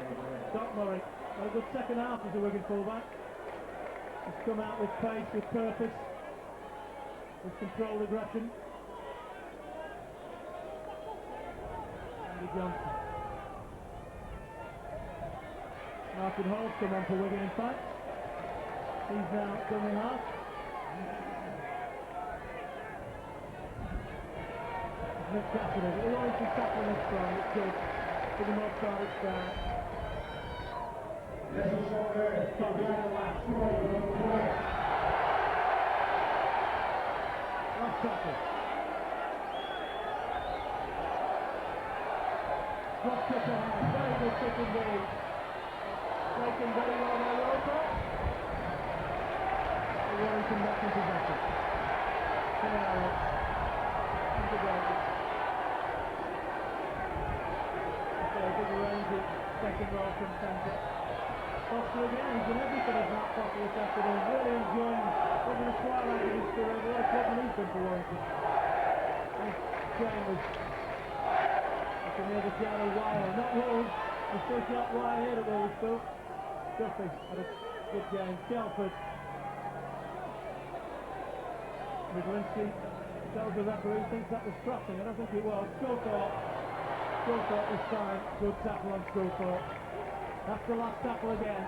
Doc Murray had a good second half as a Wigan fullback. He's come out with pace, with purpose, with controlled aggression. Andy Johnson. Martin Hall's come on for Wigan, in fact. He's now done the half. Nick Cassidy. He always been tackling this strong. It's good. For the most part, it's down. Last tackle. Drop kick behind. Very good kick indeed. Taken very well by Roper. Warrington back in possession. Canary. Into Davis. Okay, a big range of second row from centre. Foster again, he's done everything as Matt Foster this afternoon. Really enjoying over the twilight of his career. What a problem he's been for Warrington. And Chambers. Looking near the Gianni wire. Not Wolves. The still shot wide here at Wetherspoon. Duffy had a good game. Shelford. Midlinski tells the referee, thinks that was crossing. I don't think it was. Sculthorpe was fine. Good tackle on Sculthorpe. That's the last tackle again.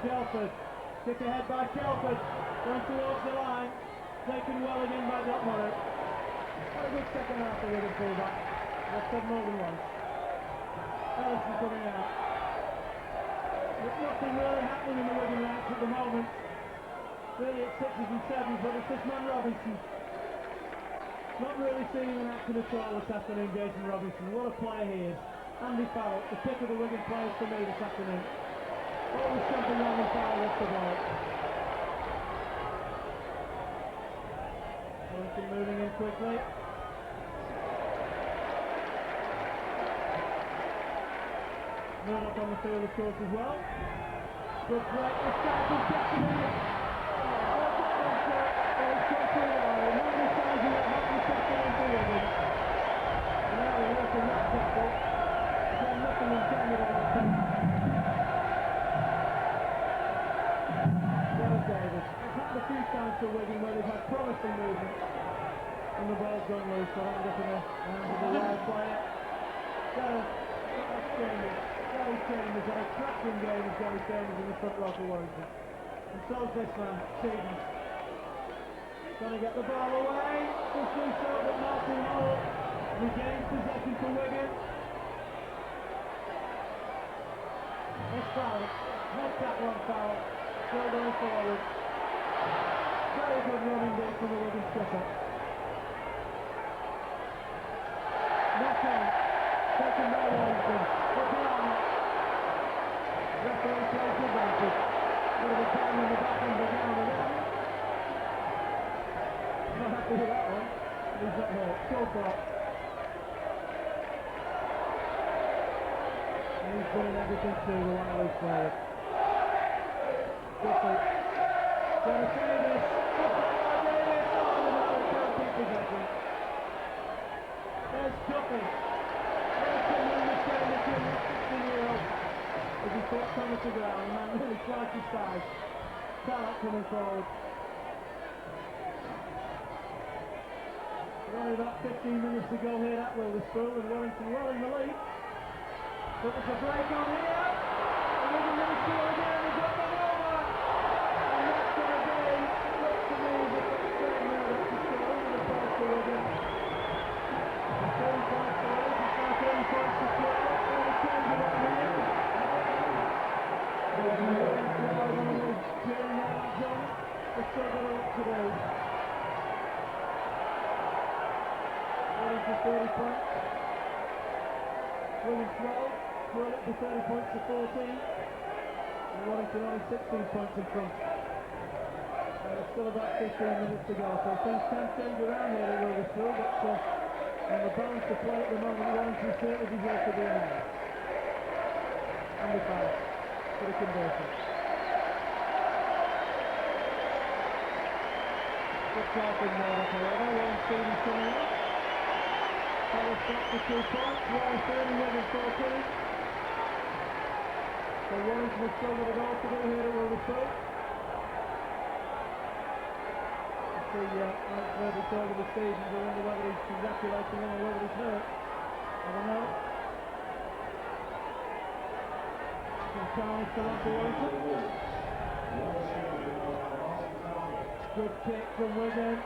Shelford. Kick ahead by Shelford. Going towards the line. Taken well again by Doc Murray. What a good second half for Wigan fullback. I've said more than once. Ellison coming out. There's nothing really happening in the Wigan ranks at the moment. Really at 6s and 7s, but it's this man Robinson. Not really seeing an action at all this afternoon, Jason Robinson. What a player he is. Andy Farrell, the pick of the Wigan players for me this afternoon. Always jumping on and Farrell off the ball. Warrington moving in quickly. Murdoch on the field, of course, as well. Good play. It's back to Jackson. A few times for Wigan where they've had promising movement and the ball's gone loose, so I'm up in the hands of the wide player. Gary Chambers had a cracking game as Gary Chambers in the front row for Warrington. And so's this man, Stevens. Trying to get the ball away. Just do so, but Martin Hall regains possession for Wigan. It's foul. Head tackle on foul. Still going forward. Very good running game from the Wigan skipper. Nothing. Taken by Warrington. But beyond it. Referee plays the advantage. Bit of a time in the back end of down and down. Not happy with that one. He's up here. Sculthorpe. And he's doing everything to the wireless player. Duffy. Gonna say this. There's Duffy. There's the understand the 16-year-old. As he fought Thomas to ground, the man really twice his size. Talent coming forward. Only about 15 minutes to go here at Wetherspoon, and Warrington well in the lead. But there's a break on here. And we're going to score again. We've got them over. And that's going to be, it looks to me as if it's straight now that to score over the post for Wigan. 30 points to Wigan, it's now 30 points to score. And the change of it here. During that zone, they've still got a lot to do. For 30 points. Wigan 12, throw it to 30 points to 14. And Warrington only 16 points in front. And there's still about 15 minutes to go, so things can change around here at Wetherspoon, but on the balance to play at the moment, Warrington certainly deserve to be ahead. And the foul for the conversion. Good try from Murdoch, however. Warren Stevens coming up. Powell stops for 2 points, Warren 30, Wigan 14. So Warrington has still got a goal to do here at Wetherspoon. See Alex Murdoch over the Stevens, I wonder whether he's congratulating him or whether he's hurt. I don't know. Some challenge still on for Warrington. Good kick from Wigan.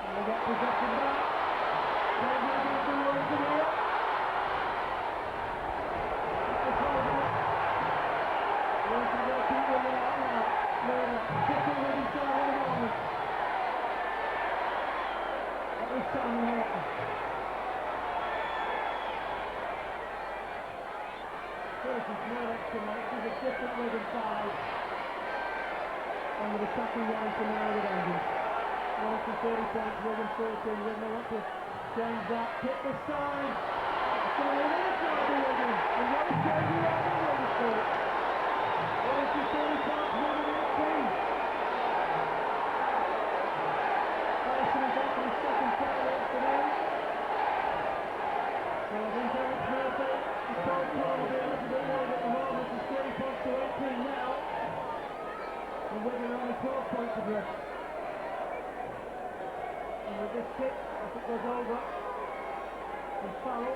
And they get possession back. Different Wigan side and with attacking Warrington now with engines. Warrington 30 points, Wigan 14. Wigan want to change that. Hit the side. It's going to be an inside to Wigan. And what is changing right in Wetherspoon? Warrington 30 points, Wigan 18. Ellison is off for his second foul of the afternoon. So I think score will be a little bit more at the moment. It's 30 points to 18 now. And Wigan are only 12 points adrift. And with this kick, if it goes over and foul,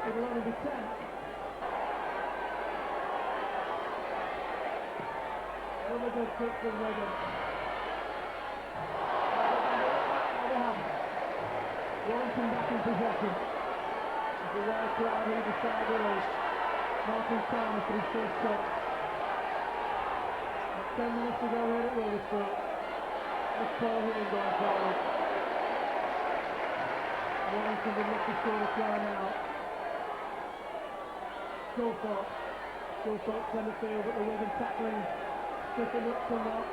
it'll only be 10. Another good kick from Wigan. Warrington back in possession. The wide crowd either side release. Martin Thomas for his first shot. 10 minutes to go here at Wilderspool. Let's call here going forward. Warrington would look to score a try now. Goldthorpe centre field, but the Wigan tackling slipping up somewhat.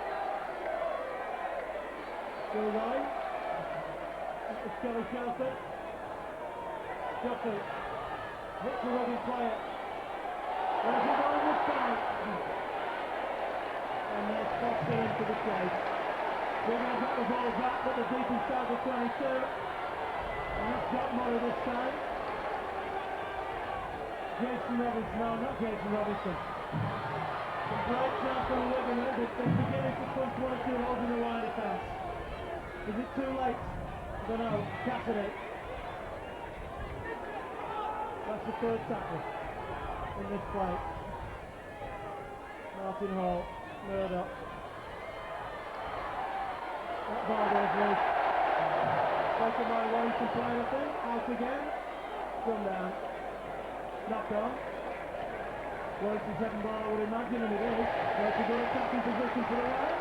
Goes on. It's Kelly Shelford. Duffy. Hits the Wigan player. There's a goal this time. And there's Foster into the place. Wigan have got the ball back, but the deep inside the 22. And that's got Murray this time. Jason Robinson, no, not Jason Robinson. Some great chance for Wigan. They're beginning to punch 1 or 2 holes in the wide defence. Is it too late? I don't know. Cassidy. That's the third tackle in this play. Martin Hall. Murdoch. That ball goes loose. Taken by Warrington player, I think. Out again. Come down. Knocked on. Warrington's second ball, I would imagine, and it is. There's a good attacking position for the right.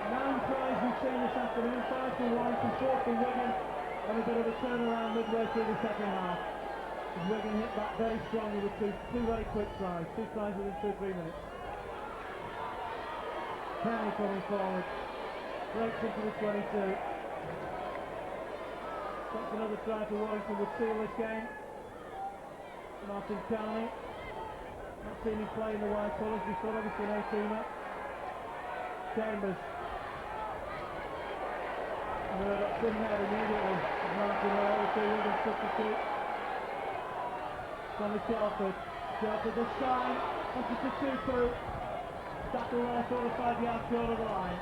9 tries we've seen this afternoon. 5 for Warrington, 4 for Wigan. And a bit of a turnaround midway through the second half. As Wigan hit back very strongly with two very quick tries. 2 tries within 2-3 minutes. Kenny coming forward. Breaks into the 22. That's another try for Warrington would seal this game. Martin Carney. Not seen him play in the white colours before, obviously an 18er. Chambers. Murdoch's in there immediately. Martin Hall, the 2 Wigan substitute. Tommy Shelford. Shelford this time. Onto the 2-2. Tackle there, 4 or 5 yards short of the line.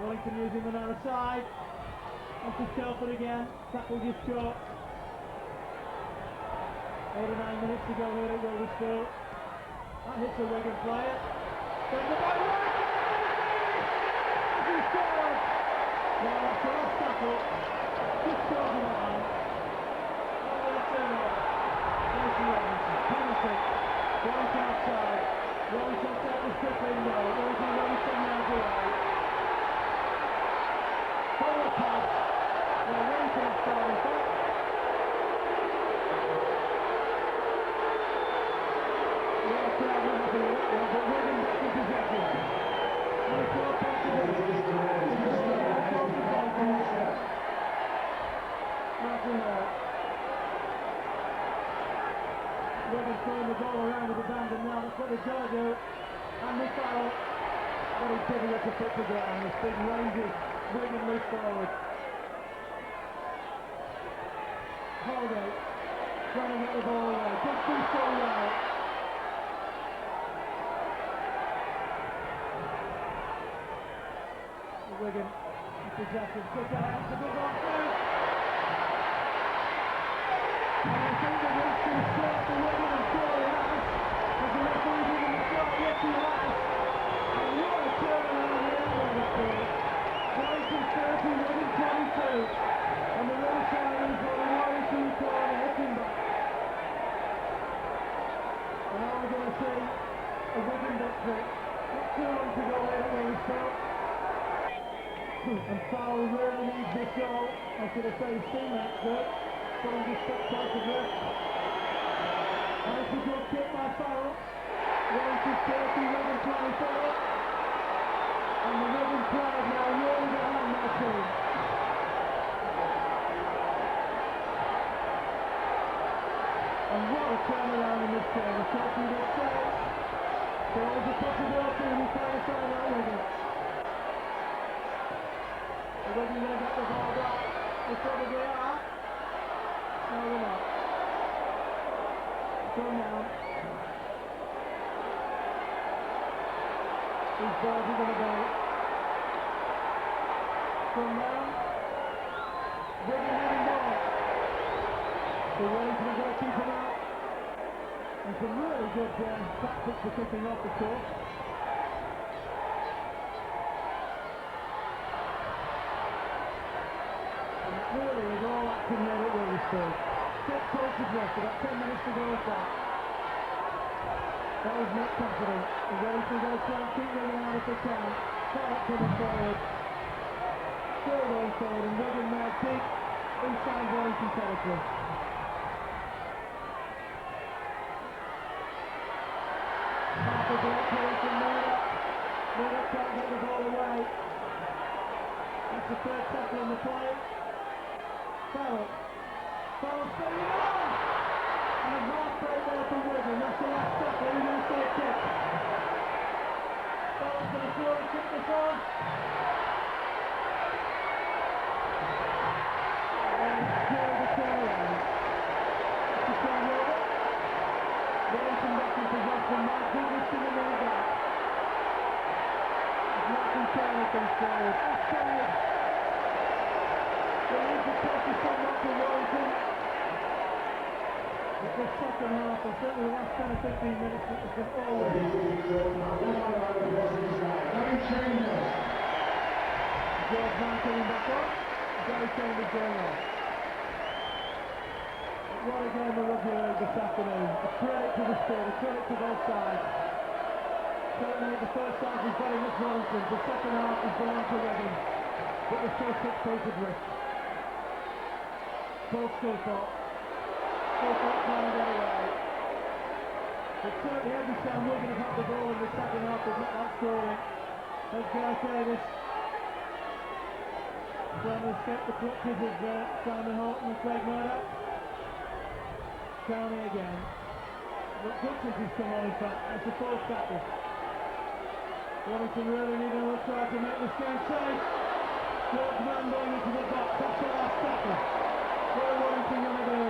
Warrington using the narrow side. Onto Shelford again. Tackle just short. 8 or 9 minutes to go here at Wilderspool. That hits a Wigan player. From the back line. He scores! Well, that's a last tackle. Just short of the line. Over the 2-0. Jason Robinson. Penalty. Warrington offside. Warrington set the strip in goal. Warrington running 10 yards away. Forward pass. Well, Warrington offside in fact. Wigan throwing the ball around with abandon now. That's what they've got to do. And the foul. Very difficult to put the ground. This big lazy Wigan move forward. Holgate trying to get the ball away. Just too so well. Wigan in possession. Quick out. It's a good one through. And I think the race to start for Wigan and sure it has. As the referee giving the shot, yes he has. And what a turnaround here at Wilderspool. Warrington 30, Wigan 22. And the run sirens on the Warrington corner hitting back. And now we're going to see a Wigan victory. Not too long to go here at Wilderspool. And Farrell really needs this goal. I should have said his teammates do. But I'm just stuck tight to this. And it's a good kick by Farrell. Warrington 30, Wigan 24. And the Wigan crowd now really behind their team. And what a turnaround in this game. It's not too much say. There is a possibility when you play a side like Wigan. Wigan going to get the ball back. They probably are. Still now. These balls are going to go. Still now. Wigan needing more. So Warrington are going to keep him out. And some really good tactics for kicking off the course. And it really is all acting here at Williamsburg. 6 quarters left, about 10 minutes to go with that. That was not confident. And Warrington going to try and keep Wigan out if they can. Start coming forward. Still going forward, and Wigan now deep inside Warrington territory. Half a block here from Murdoch. Murdoch can't get the ball away. That's the third tackle on the play. Farrell spinning it on! And a half break there for Wigan. That's the last tackle. We're going to see a kick. Farrell's going to throw and kick this on. And clear the turnaround. That's the turn over. Warrington back in possession. Mark Douglas in the middle back. As Martin Turner comes forward. Offside. They need to pressure somewhat for Warrington. It's the second half, and certainly the last 10 or 15 minutes, it's been always. George Mann coming back up. Gary Chambers going on. What a game of rugby league this afternoon. A credit to the sport, a credit to both sides. Certainly the first half was very much Warrington, the second half was belonged to Wigan. But there's still 6 points adrift. Both still fought trying to get away. But certainly every time Wigan have had the ball in the second half, they've not outscoring. There's Gareth Davis trying to escape the clutches of Simon Horton and Craig Murdoch. County again. But Dutchess has come on in fact. That's the 4th tackle. Warrington really need another try to make this game safe. George Mann going into the box. That's the last tackle. What are Warrington going to do?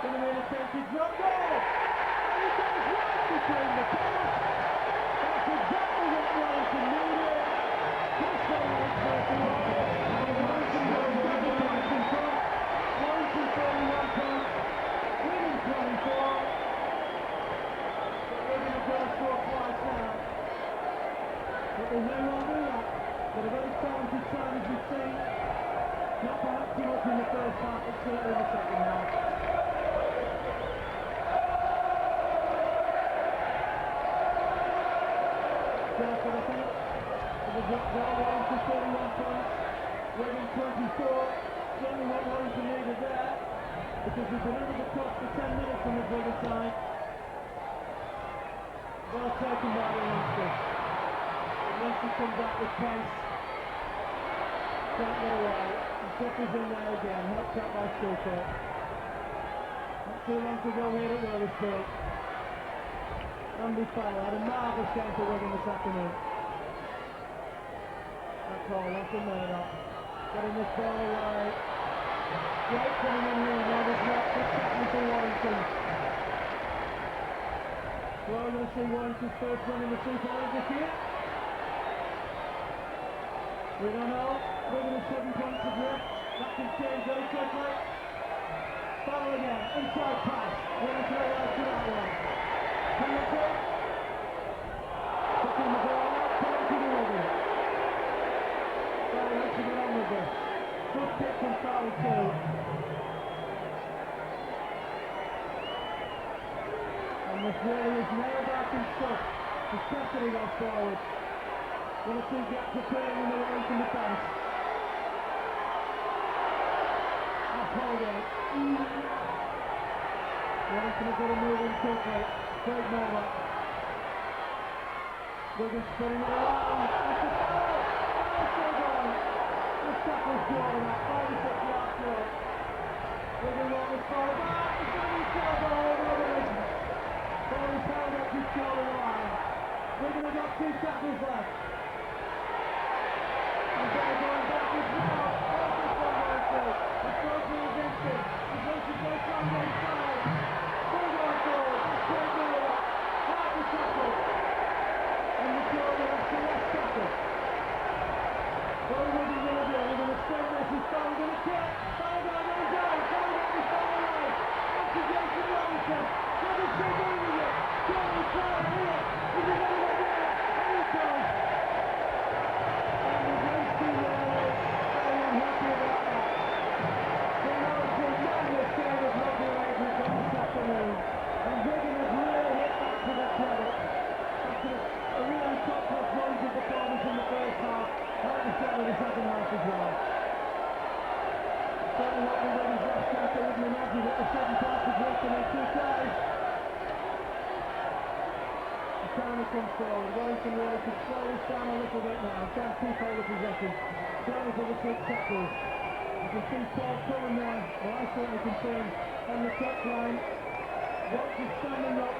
Going to be an attempted drop goal! And he goes right between the posts! That's exactly what Warrington needed! Just so much for Warrington goes back to Warrington front. Warrington 41 points. Wigan 24. But Wigan have got to score twice now. But they may well do that. But a very talented side as we've seen. Not perhaps too much in the first half, but certainly in the second half. Therefore, I think it was up there, Warrington 31 points, Wigan 24. Certainly what Warrington needed there, because we've been able to cross for 10 minutes on the Wigan side. Well taken by the Leinster. The Leinster come back with pace. Can't get away. Duffy's in there again, helped out by Stillcourt. Not too long to go here at Williamsburg. Andy Farrell had a marvellous game for Wigan this afternoon. That's all, that's a Murdoch. Getting this ball away. Great coming in here, now there's not good tackling for Warrington. So we're going to see Warrington's first run in the Super League this year. We don't know. Wigan is 7 points adrift. That can change very quickly. Farrell again, inside pass. Warrington are right to that one. Penalty. Taking the ball out, penalty to Wigan. Farrell has to get on with this. Good kick from Farrell too. And this really is nailed back and stuck. The Cassidy goes forward. One or two gaps appearing in the Warrington defence. That's Holgate. Warrington have got to move in quickly. Craig Murdoch. Wigan spinning it around. That's a foul! That's a goal! This tackle's drawn at 46 yards short. Wigan want this ball back. It's going to be Silver over the ridge. Ball is held up to shoulder line. Wigan have got 2 tackles left. And they're going backwards now. What's this one going through? It's going to be Vincent. Vincent goes down the inside. Bulldog goal. Warrington. Double check over it. Charlie Clark here. Is he going to get there? And he does. And the Winston Railway very unhappy about that. They know it's a madness game of rugby arrangements on this afternoon. And Wigan has really hit back to the credit. After a really top-class run performance in the first half, held the set in the second half as well. Certainly not Wigan's last chance. I wouldn't imagine that the second half was worse than their two tries. The County comes forward. Warrington really could slow this down a little bit now. Try and keep hold of possession. Certainly for the quick tackles. You can see Paul Cullen there. Well, I certainly can see him on the touchline. Watch is standing up.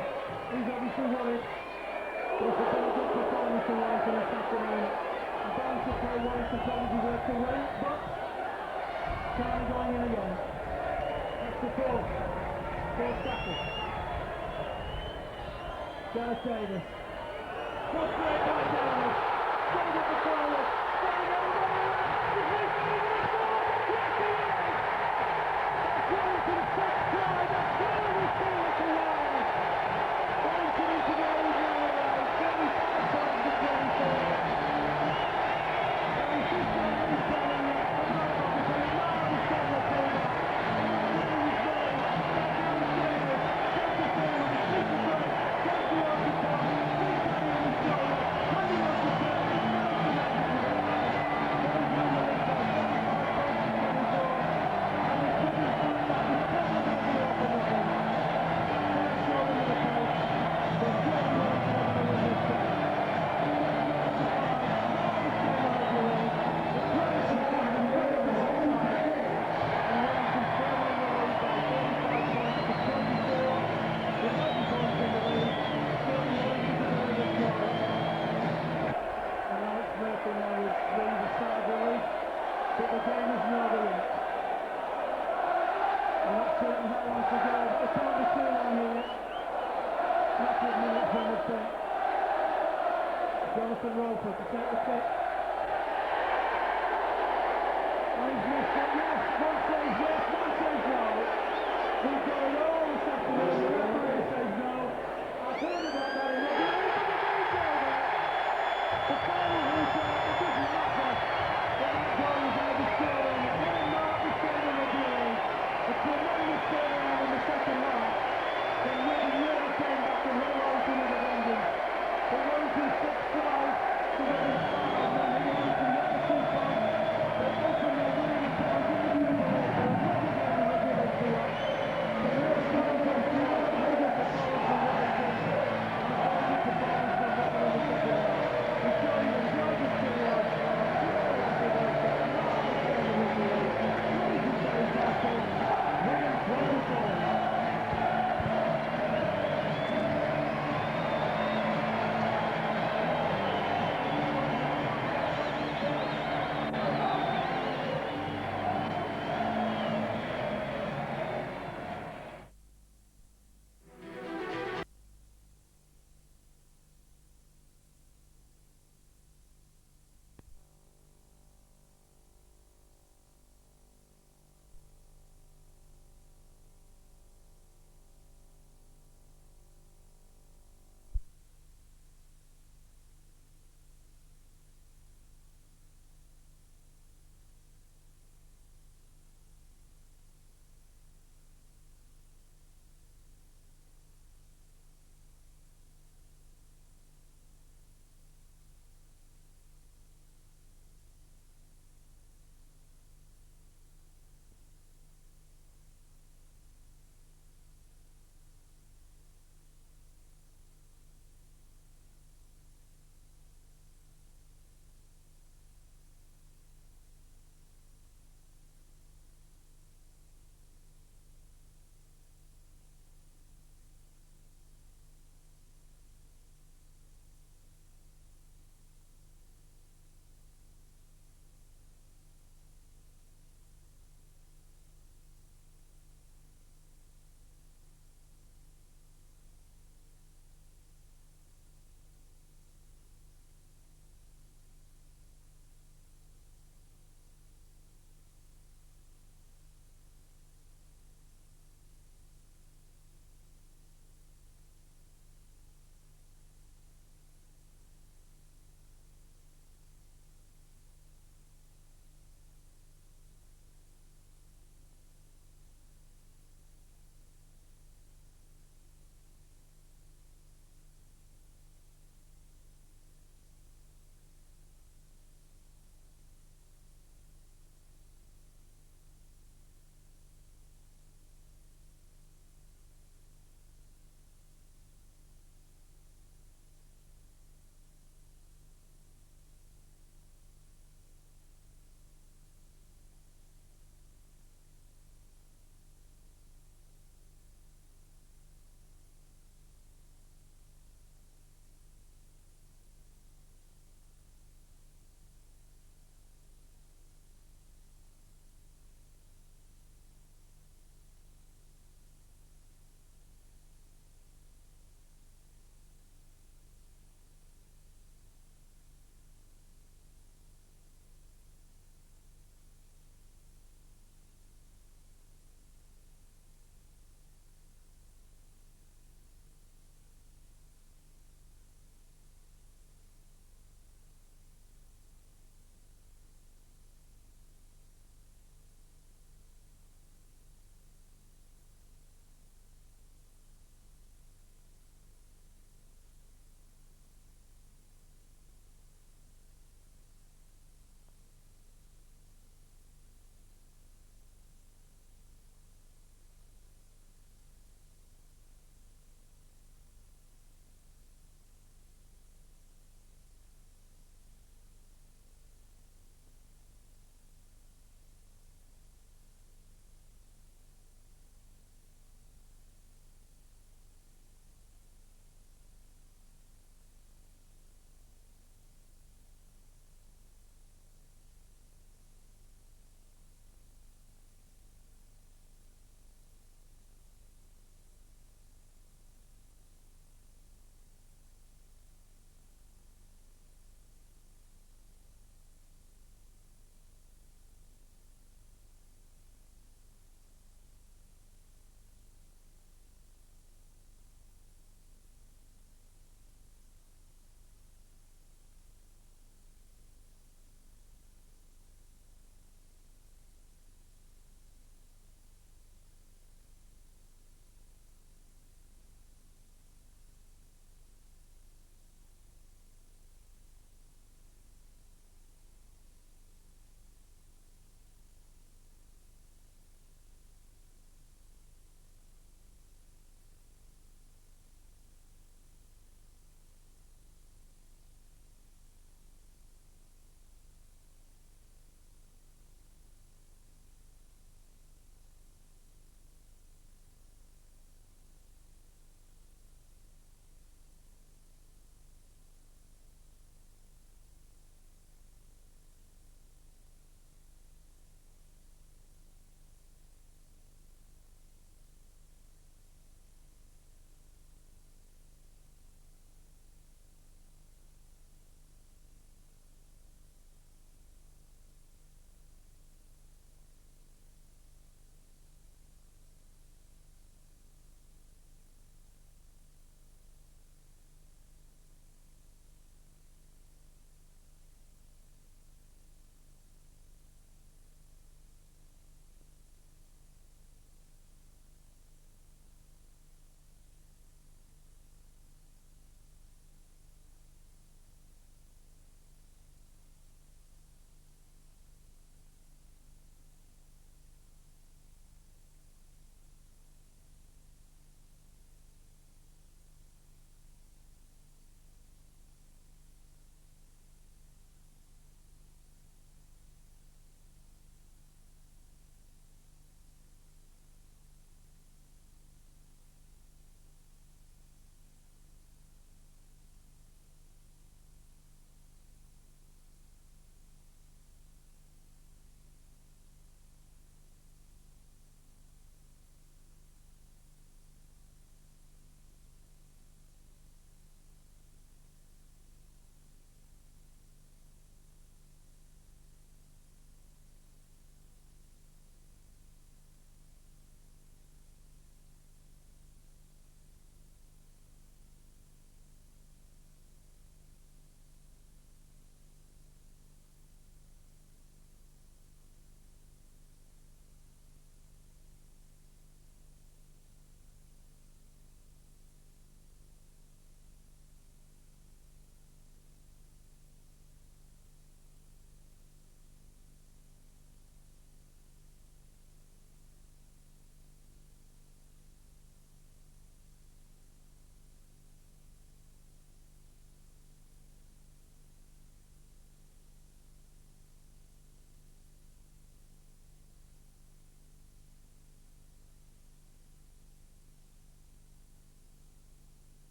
He's obviously worried. But it's a very good performance from Warrington this afternoon. A bound to play Warrington probably deserves to win, but County going in again. That's the fourth. Fourth tackle. Gareth Davis. What's great by Davis? Goes up the forward. Down the other way. He's making it in the ball. Yes, he is! That's Warrington's first try. That's really serious to Wales. Warrington into the lead now. 35 points to 24. And he's just got to be selling it. I'm not obviously allowed to sell the team. He's going. That's Davis. Takes the forward. He's super quick. Takes the off the top. Big Paddy on his shoulder. Paddy on the turn. He's not connected to the line. There's no way for 35 points to 24. And he's put his foot back. He's probably going to be open with him. Can't show them the pace. But surely Warrington are going to win this game. But the game is not over yet. I'm not certain how long to go, but it can't be too long here. Massive minutes, I would think. Jonathan Roper to take the kick.